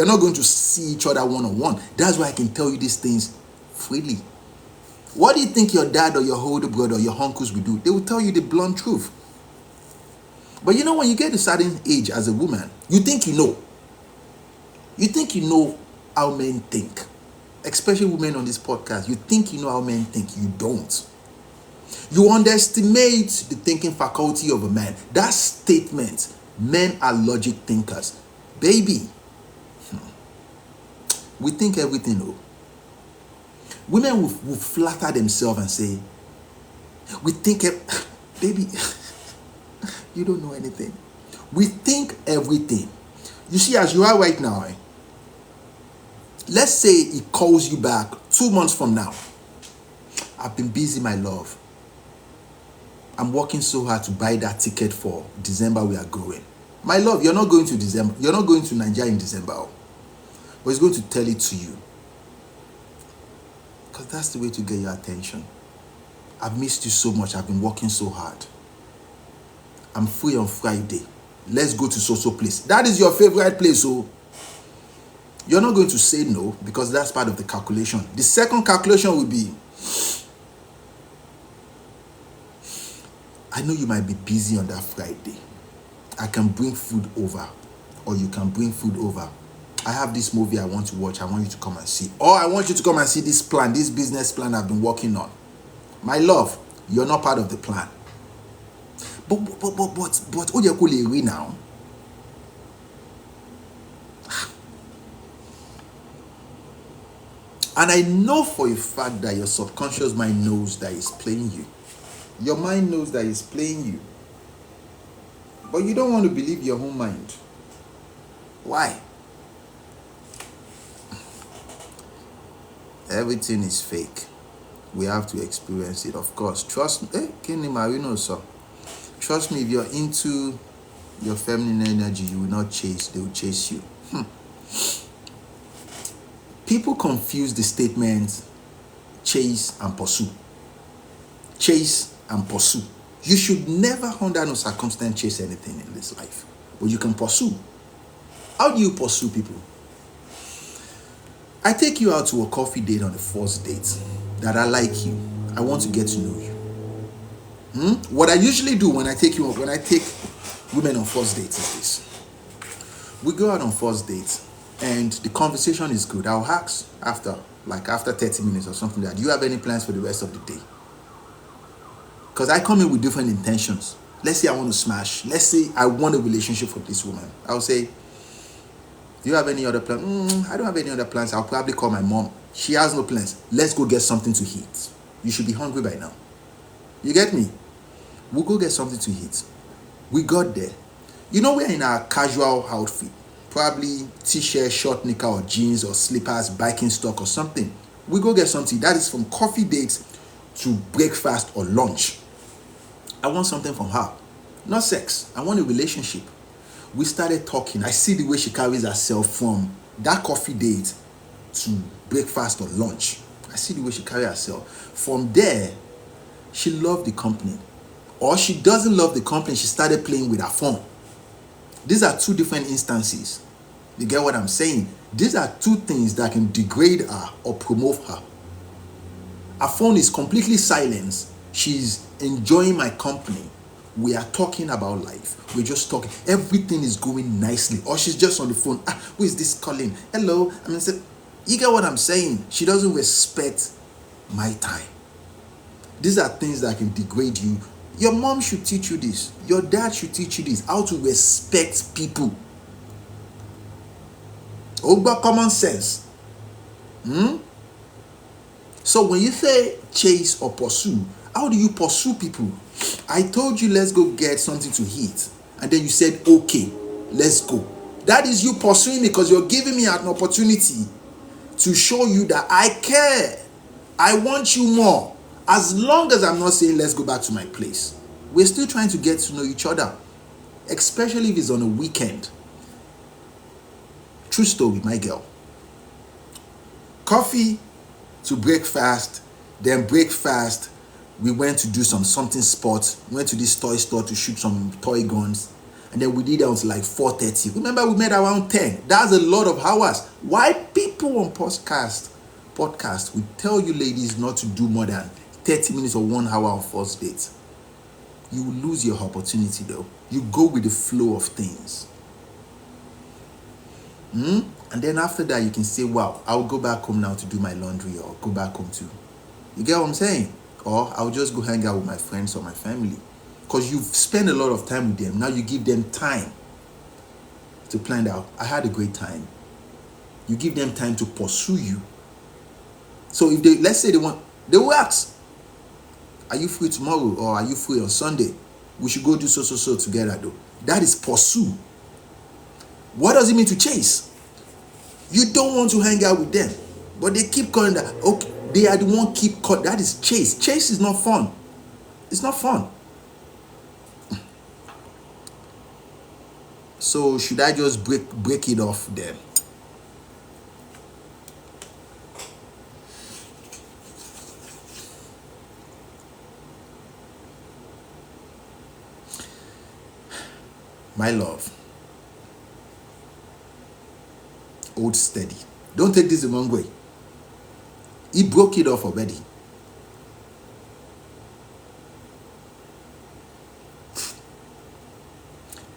are not going to see each other one-on-one. That's why I can tell you these things freely. What do you think your dad or your older brother or your uncles will do? They will tell you the blunt truth. But when you get to a certain age as a woman, you think you know. You think you know how men think. Especially women on this podcast. You think you know how men think. You don't. You underestimate the thinking faculty of a man. That statement, men are logic thinkers. Baby, we think everything though. Women will flatter themselves and say, we think, baby, you don't know anything. We think everything. You see, as you are right now, let's say he calls you back 2 months from now. I've been busy, my love. I'm working so hard to buy that ticket for December we are going. My love, you're not going to December. You're not going to Nigeria in December. But he's going to tell it to you. Because that's the way to get your attention. I've missed you so much. I've been working so hard. I'm free on Friday. Let's go to so place. That is your favorite place, so you're not going to say no because that's part of the calculation. The second calculation will be, I know you might be busy on that Friday. I can bring food over, or you can bring food over. I have this movie I want to watch. I want you to come and see. Or I want you to come and see this plan, this business plan I've been working on. My love, you're not part of the plan. But Oyekule now. And I know for a fact that your subconscious mind knows that it's playing you. Your mind knows that it's playing you. But you don't want to believe your own mind. Why? Everything is fake. We have to experience it, of course. Trust me. Kenny Marino, sir. Trust me, if you're into your feminine energy, you will not chase. They will chase you. People confuse the statement chase and pursue. Chase and pursue. You should never, under no circumstance, chase anything in this life. But you can pursue. How do you pursue people? I take you out to a coffee date on the first date. That I like you. I want to get to know you. What I usually do when I take women on first dates is this. We go out on first dates and the conversation is good. I'll ask after 30 minutes or something like that, do you have any plans for the rest of the day? Because I come in with different intentions. Let's say I want to smash. Let's say I want a relationship with this woman. I'll say, do you have any other plans? I don't have any other plans. I'll probably call my mom. She has no plans. Let's go get something to eat. You should be hungry by now. You get me? We'll go get something to eat. We got there. We're in our casual outfit. Probably t-shirt, short knicker or jeans or slippers, biking stock or something. We go get something. That is from coffee dates to breakfast or lunch. I want something from her. Not sex. I want a relationship. We started talking. I see the way she carries herself from that coffee date to breakfast or lunch. I see the way she carries herself. From there, she loved the company. Or she doesn't love the company. She started playing with her phone. These are two different instances. You get what I'm saying? These are two things that can degrade her or promote her. Her phone is completely silenced. She's enjoying my company. We are talking about life. We're just talking. Everything is going nicely. Or she's just on the phone. Who is this calling? Hello. You get what I'm saying? She doesn't respect my time. These are things that can degrade you. Your mom should teach you this. Your dad should teach you this. How to respect people. About common sense. So when you say chase or pursue, how do you pursue people? I told you let's go get something to eat, and then you said okay, let's go. That is you pursuing me because you're giving me an opportunity to show you that I care. I want you more. As long as I'm not saying let's go back to my place, we're still trying to get to know each other, especially if it's on a weekend. True story, my girl. Coffee to breakfast, then breakfast, we went to do something sports. We went to this toy store to shoot some toy guns, and then we did that until like 4:30. Remember, we met around 10. That's a lot of hours. Why people on podcast we tell you ladies not to do more than 30 minutes or 1 hour on first date? You will lose your opportunity though. You go with the flow of things. And then after that, you can say, wow, I'll go back home now to do my laundry, or go back home to, you get what I'm saying? Or I'll just go hang out with my friends or my family. Because you've spent a lot of time with them. Now you give them time to plan out. I had a great time. You give them time to pursue you. So if they, let's say they will ask, are you free tomorrow, or are you free on Sunday? We should go do so together though. That is pursue. What does it mean to chase? You don't want to hang out with them, but they keep calling that. Okay, they are the one keep calling. That is chase. Chase is not fun. It's not fun. So should I just break it off then? My love, hold steady. Don't take this the wrong way. He broke it off already.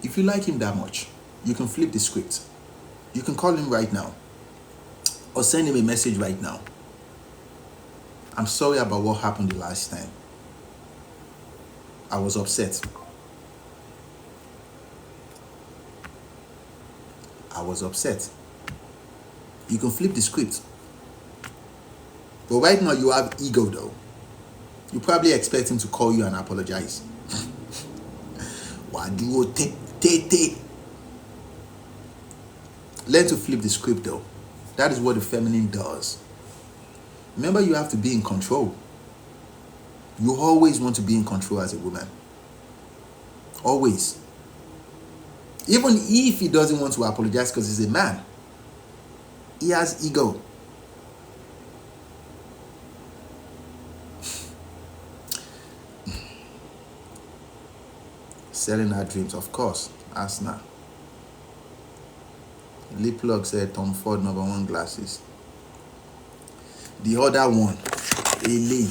If you like him that much, you can flip the script. You can call him right now, or send him a message right now. I'm sorry about what happened the last time. I was upset. You can flip the script. But right now you have ego though. You probably expect him to call you and apologize. Why do you take? Learn to flip the script though. That is what the feminine does. Remember, you have to be in control. You always want to be in control as a woman. Always. Even if he doesn't want to apologize because he's a man, he has ego. Selling our dreams, of course. Asna. Lip plug said Tom Ford #1 glasses. The other one, Ele.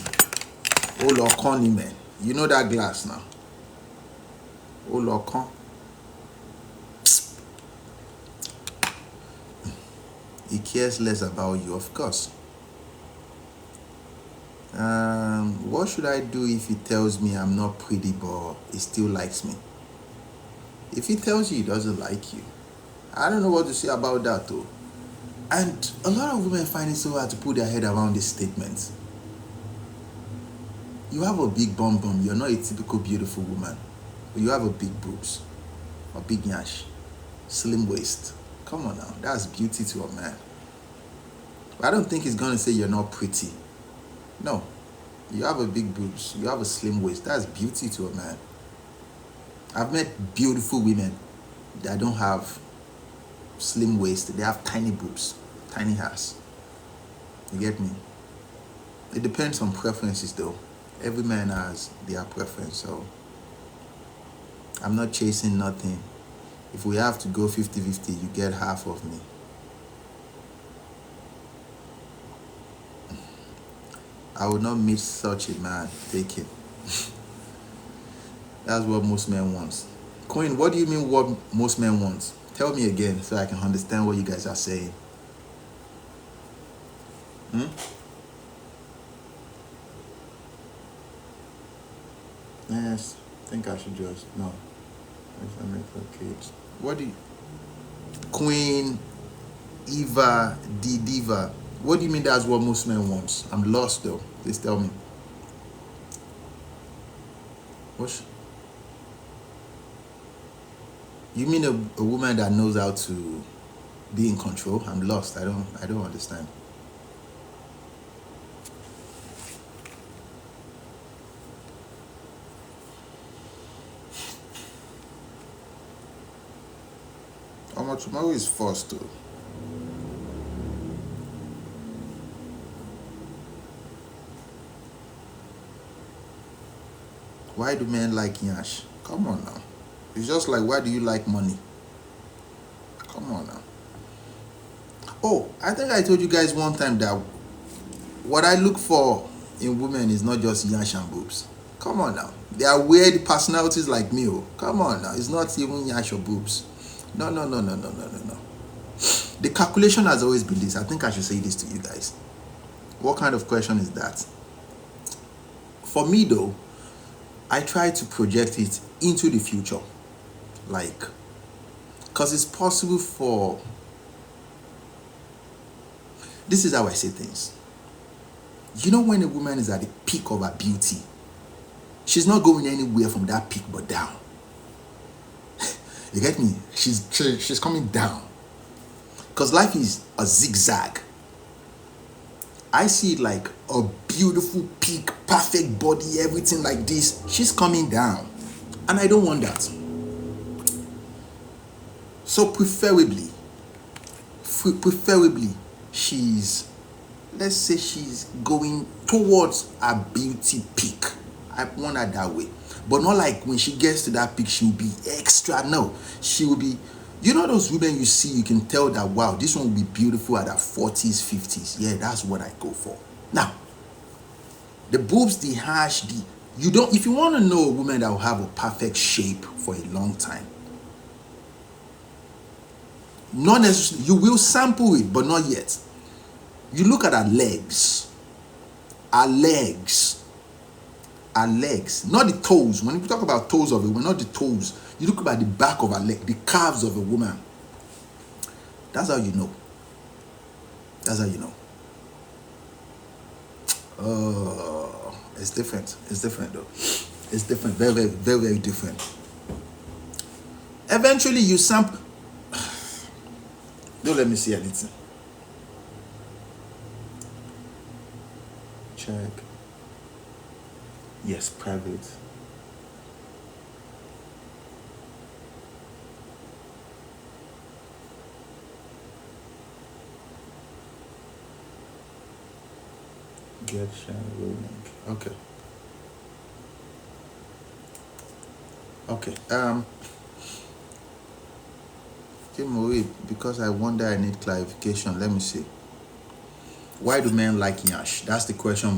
Olokon, man. You know that glass now. Olokon. He cares less about you, of course. What should I do if he tells me I'm not pretty but he still likes me? If he tells you he doesn't like you, I don't know what to say about that though. And a lot of women find it so hard to put their head around this statement. You have a big bum, you're not a typical beautiful woman. But you have a big boobs, a big nyash, slim waist. Come on now, that's beauty to a man. But I don't think he's gonna say you're not pretty. No, you have a big boobs, you have a slim waist. That's beauty to a man. I've met beautiful women that don't have slim waist. They have tiny boobs, tiny ass. You get me? It depends on preferences though. Every man has their preference, so I'm not chasing nothing. If we have to go 50-50, you get half of me. I would not meet such a man. Take it. That's what most men want. Queen, what do you mean what most men want? Tell me again so I can understand what you guys are saying. Yes, I think I should just, no. What do you... Queen Eva D Diva, What do you mean that's what most men want? I'm lost though. Please tell me. What? You mean a woman that knows how to be in control? I'm lost. I don't understand. Tomorrow is first though. Why do men like Yash? Come on now. It's just like, why do you like money? Come on now. Oh, I think I told you guys one time that what I look for in women is not just Yash and boobs. Come on now. They are weird personalities like me. Oh. Come on now. It's not even Yash or boobs. No, no, no, no, no, no, no, no. The calculation has always been this. I think I should say this to you guys. What kind of question is that? For me though, I try to project it into the future. Like, because it's possible for, this is how I say things. You know, when a woman is at the peak of her beauty, she's not going anywhere from that peak but down. You get me? She's coming down. Because life is a zigzag. I see it like a beautiful peak, perfect body, everything like this. She's coming down. And I don't want that. So preferably, she's, let's say she's going towards a beauty peak. I want her that way. But not like when she gets to that peak, she'll be extra. No, she will be, you know those women you see, you can tell that, wow, this one will be beautiful at her 40s, 50s. Yeah, that's what I go for. Now, the boobs, the hash, you don't, if you want to know a woman that will have a perfect shape for a long time, not necessarily, you will sample it, but not yet. You look at her legs, not the toes. When you talk about toes of a woman, not the toes. You look at the back of her leg, the calves of a woman. That's how you know. That's how you know. It's different. It's different though. It's different. Very, very, very, very different. Eventually you sample. Don't let me see anything. Check. Yes, private. Get share link. Okay. Okay. Okay, because I wonder, I need clarification. Let me see. Why do men like Yash? That's the question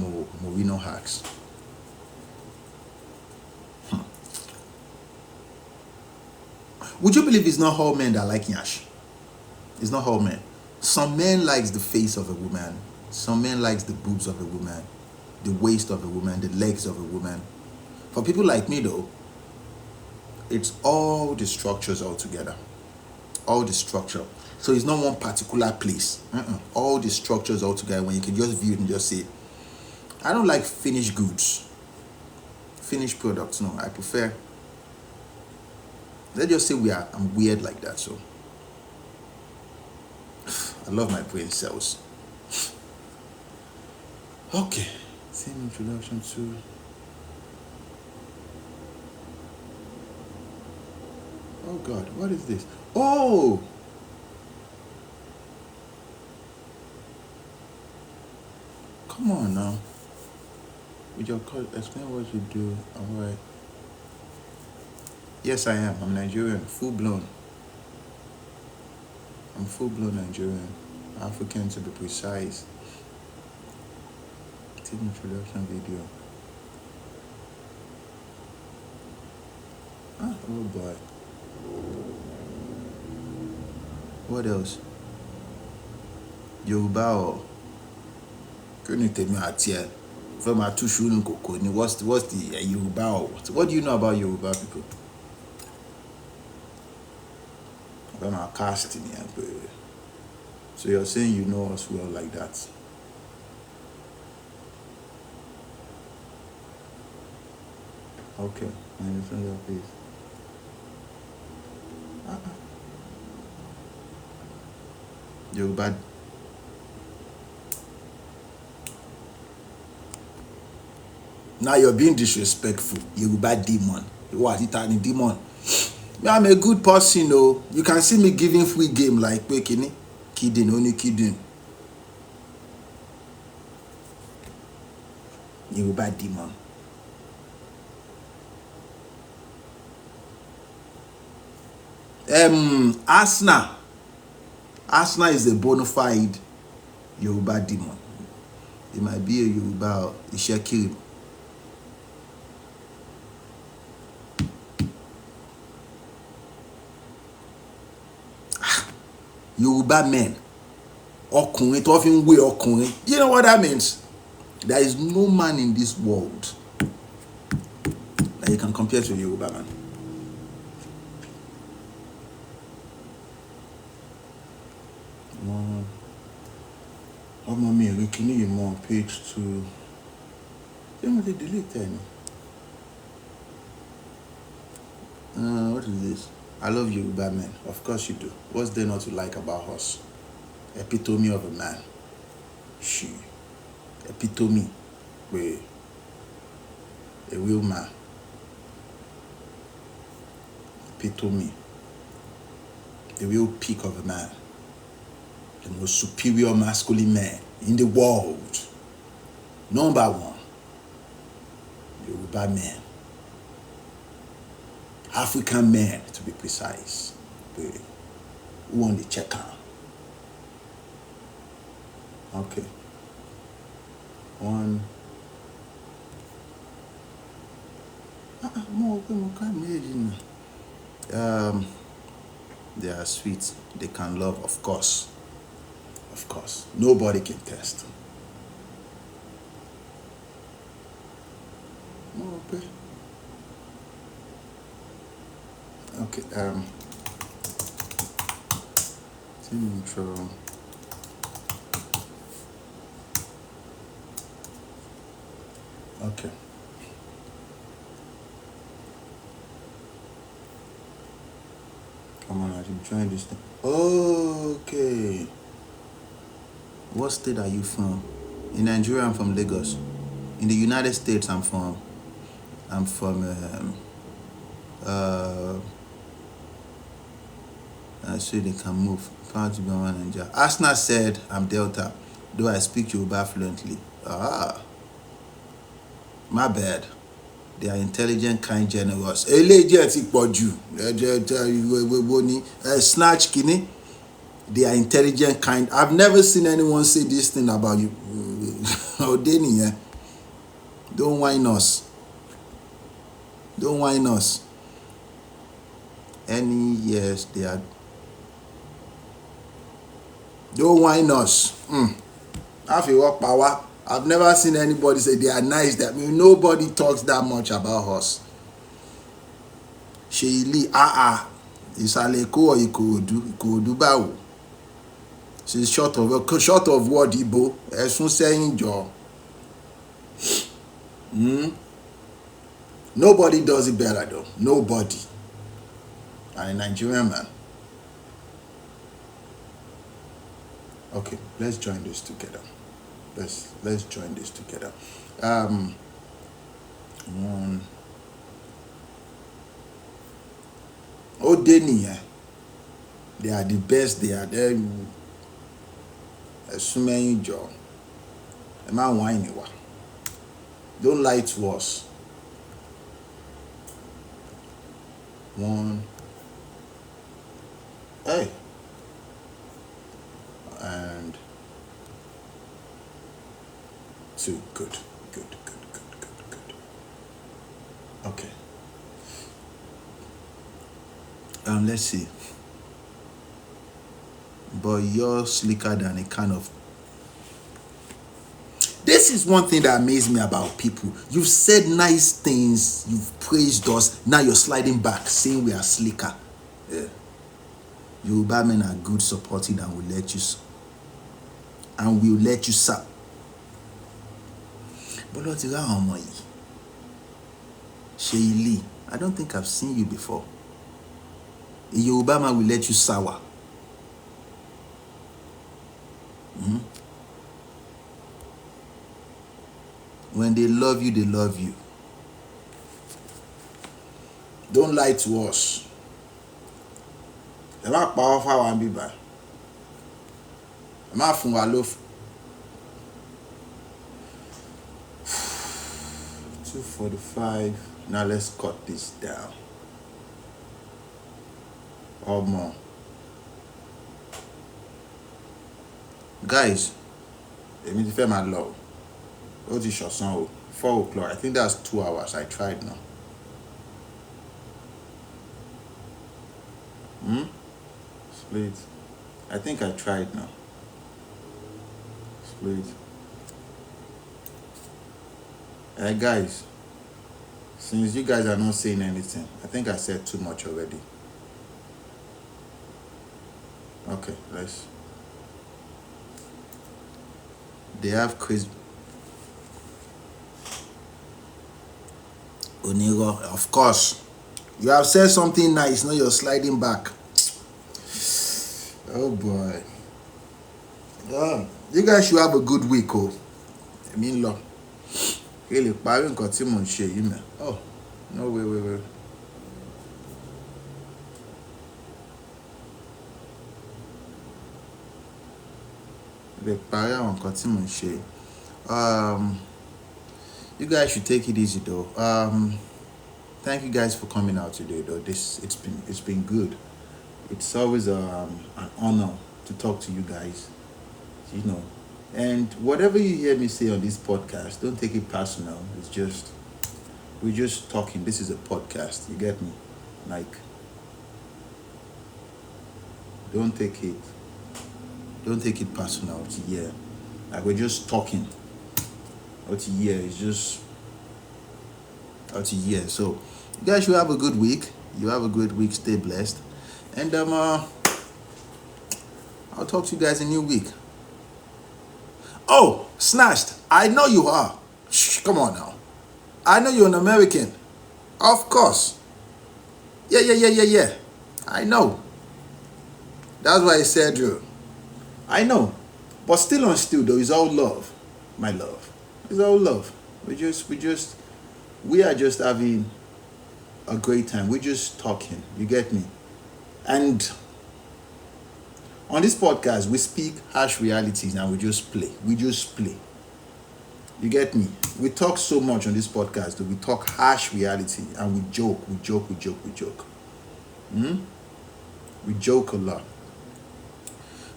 Morino asks. Would you believe it's not all men that like Yash? It's not all men. Some men likes the face of a woman. Some men likes the boobs of a woman, the waist of a woman, the legs of a woman. For people like me though, it's all the structures all together. All the structure. So it's not one particular place. All the structures all together, when you can just view it and just say, I don't like finished goods, finished products. No, I prefer, let's just say I'm weird like that. So I love my brain cells. Okay, same introduction to, oh God, what is this? Oh, come on now. With your call, explain what you do. All right. Yes, I am. I'm Nigerian, full blown. I'm full blown Nigerian, African to be precise. Team introduction video. Ah, oh boy. What else? Yorùbá or kí ni tèmi àti ẹ fẹ́ máa tú ṣùnú kòkó ni? What's the Yorùbá or what do you know about Yorùbá people? Fẹ́ máa cast ni ẹ pé. So you're saying you know us well like that? Okay, I understand your face. Yoruba. Now you're being disrespectful. Yoruba demon. What? Italian demon. Me, I'm a good person, oh. You can see me giving free game like Pekini. Kidding, only kidding. Yoruba demon. Asna. Asna is a bona fide Yoruba demon. It might be a Yoruba Ishekiri. Yoruba men. Ọkùnrin tó fi ń wé ọkùnrin. You know what that means? There is no man in this world that you can compare to a Yoruba man. Ọmọ mi rí kíní yìí mọ́ page 2. Ṣé mo ti delete ẹ̀ ni? What is this? I love Yoruba men. Of course you do. What's there not to like about us? Epitome of a man. She. Epitome. Wait. A real man. Epitome. The real peak of a man. The most superior masculine man in the world. Number 1. Yoruba man. African man, to be precise. Who on the checker? Okay. One. They are sweet. They can love, of course. Of course. Nobody can test. Okay. Okay. Intro. Okay. Come on, I'm trying this thing. Okay. What state are you from? In Nigeria, I'm from Lagos. In the United States, I'm from so they can move. Asna said, I'm Delta, though I speak Yoruba fluently. My bad. They are intelligent, kind, generous. Snatch kini. They are intelligent, kind. I've never seen anyone say this thing about you. Don't whine us. Don't whine us. Yes, they are. Don't whine us. I feel what power. I've never seen anybody say they are nice. That means nobody talks that much about us. Sheili, Ìsàlẹ̀ Èkó or Ìkòròdú báwo. She's short of word Igbo. Ẹ̀sùn sẹ́yìn jọ. Nobody does it better though. Nobody. And a Nigerian man. Okay, let's join this together. Let's join this together. One. Odeni, they are the best. They are there. Assuming job. Am I whining? Don't lie to us. One. Hey. And 2. Good. Okay. Let's see. But you're slicker than a kind of. This is one thing that amazed me about people. You've said nice things, you've praised us, now you're sliding back, saying we are slicker. Yeah. Yoruba men are good, supporting, and will let you sap. But what is that? Sheili, I don't think I've seen you before. A Yoruba man will let you sour. When they love you, they love you. Don't lie to us. Ẹ má pa ọ́ fáwọn àbíbá. Ẹ má fún wa lófo. 2:45. Now let's cut this down. Or more. Guys, èmi ti fẹ́ máa lọ. Ó ti ṣọ̀sán o. 4 o'clock. I think that's 2 hours. I tried now. Split. I think I tried now. Split. Hey guys, since you guys are not saying anything, I think I said too much already. Okay, let's. They have Chris Onigo, of course. You have said something nice, now you're sliding back. Oh boy. You guys should have a good week, oh. I mean, look. Really, Parin got him on share, you know. Oh, no, wait. The Parin got him on share. You guys should take it easy though. Thank you guys for coming out today though. It's been good. It's always an honor to talk to you guys. You know. And whatever you hear me say on this podcast, don't take it personal. It's just we're just talking. This is a podcast. You get me? Like, don't take it personal. Yeah. Like, we're just talking. It's just so you guys should have a good week. You have a good week. Stay blessed. And I'll talk to you guys in a new week. Oh, Snatched. I know you are. Shh, come on now. I know you're an American. Of course. Yeah. I know. That's why I said you. I know. But still on still though, it's all love. My love. It's all love. We are just having a great time. We're just talking. You get me? And on this podcast, we speak harsh realities and we just play. You get me? We talk so much on this podcast that we talk harsh reality and we joke. We joke a lot.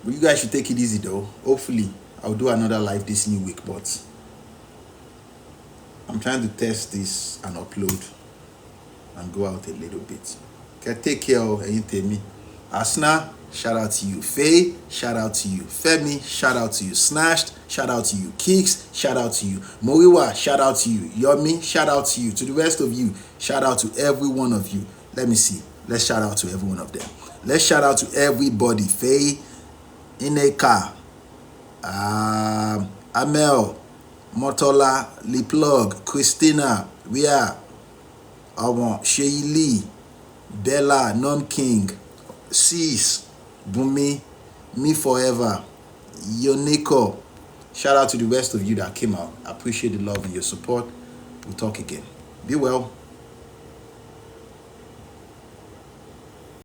But you guys should take it easy though. Hopefully, I'll do another live this new week, but I'm trying to test this and upload and go out a little bit. Okay, take care of anything. Asna, shout out to you. Faye, shout out to you. Femi, shout out to you. Snatched, shout out to you. Kicks, shout out to you. Moriwa, shout out to you. Yomi, shout out to you. To the rest of you, shout out to every one of you. Let me see. Let's shout out to every one of them. Let's shout out to everybody. Faye, Ineka, Amel, Motola, Liplug, Christina, Ria, Sheili, Bella, Non-King, Sis, Bumi, Me Forever, Yoneko. Shout out to the rest of you that came out. I appreciate the love and your support. We'll talk again. Be well.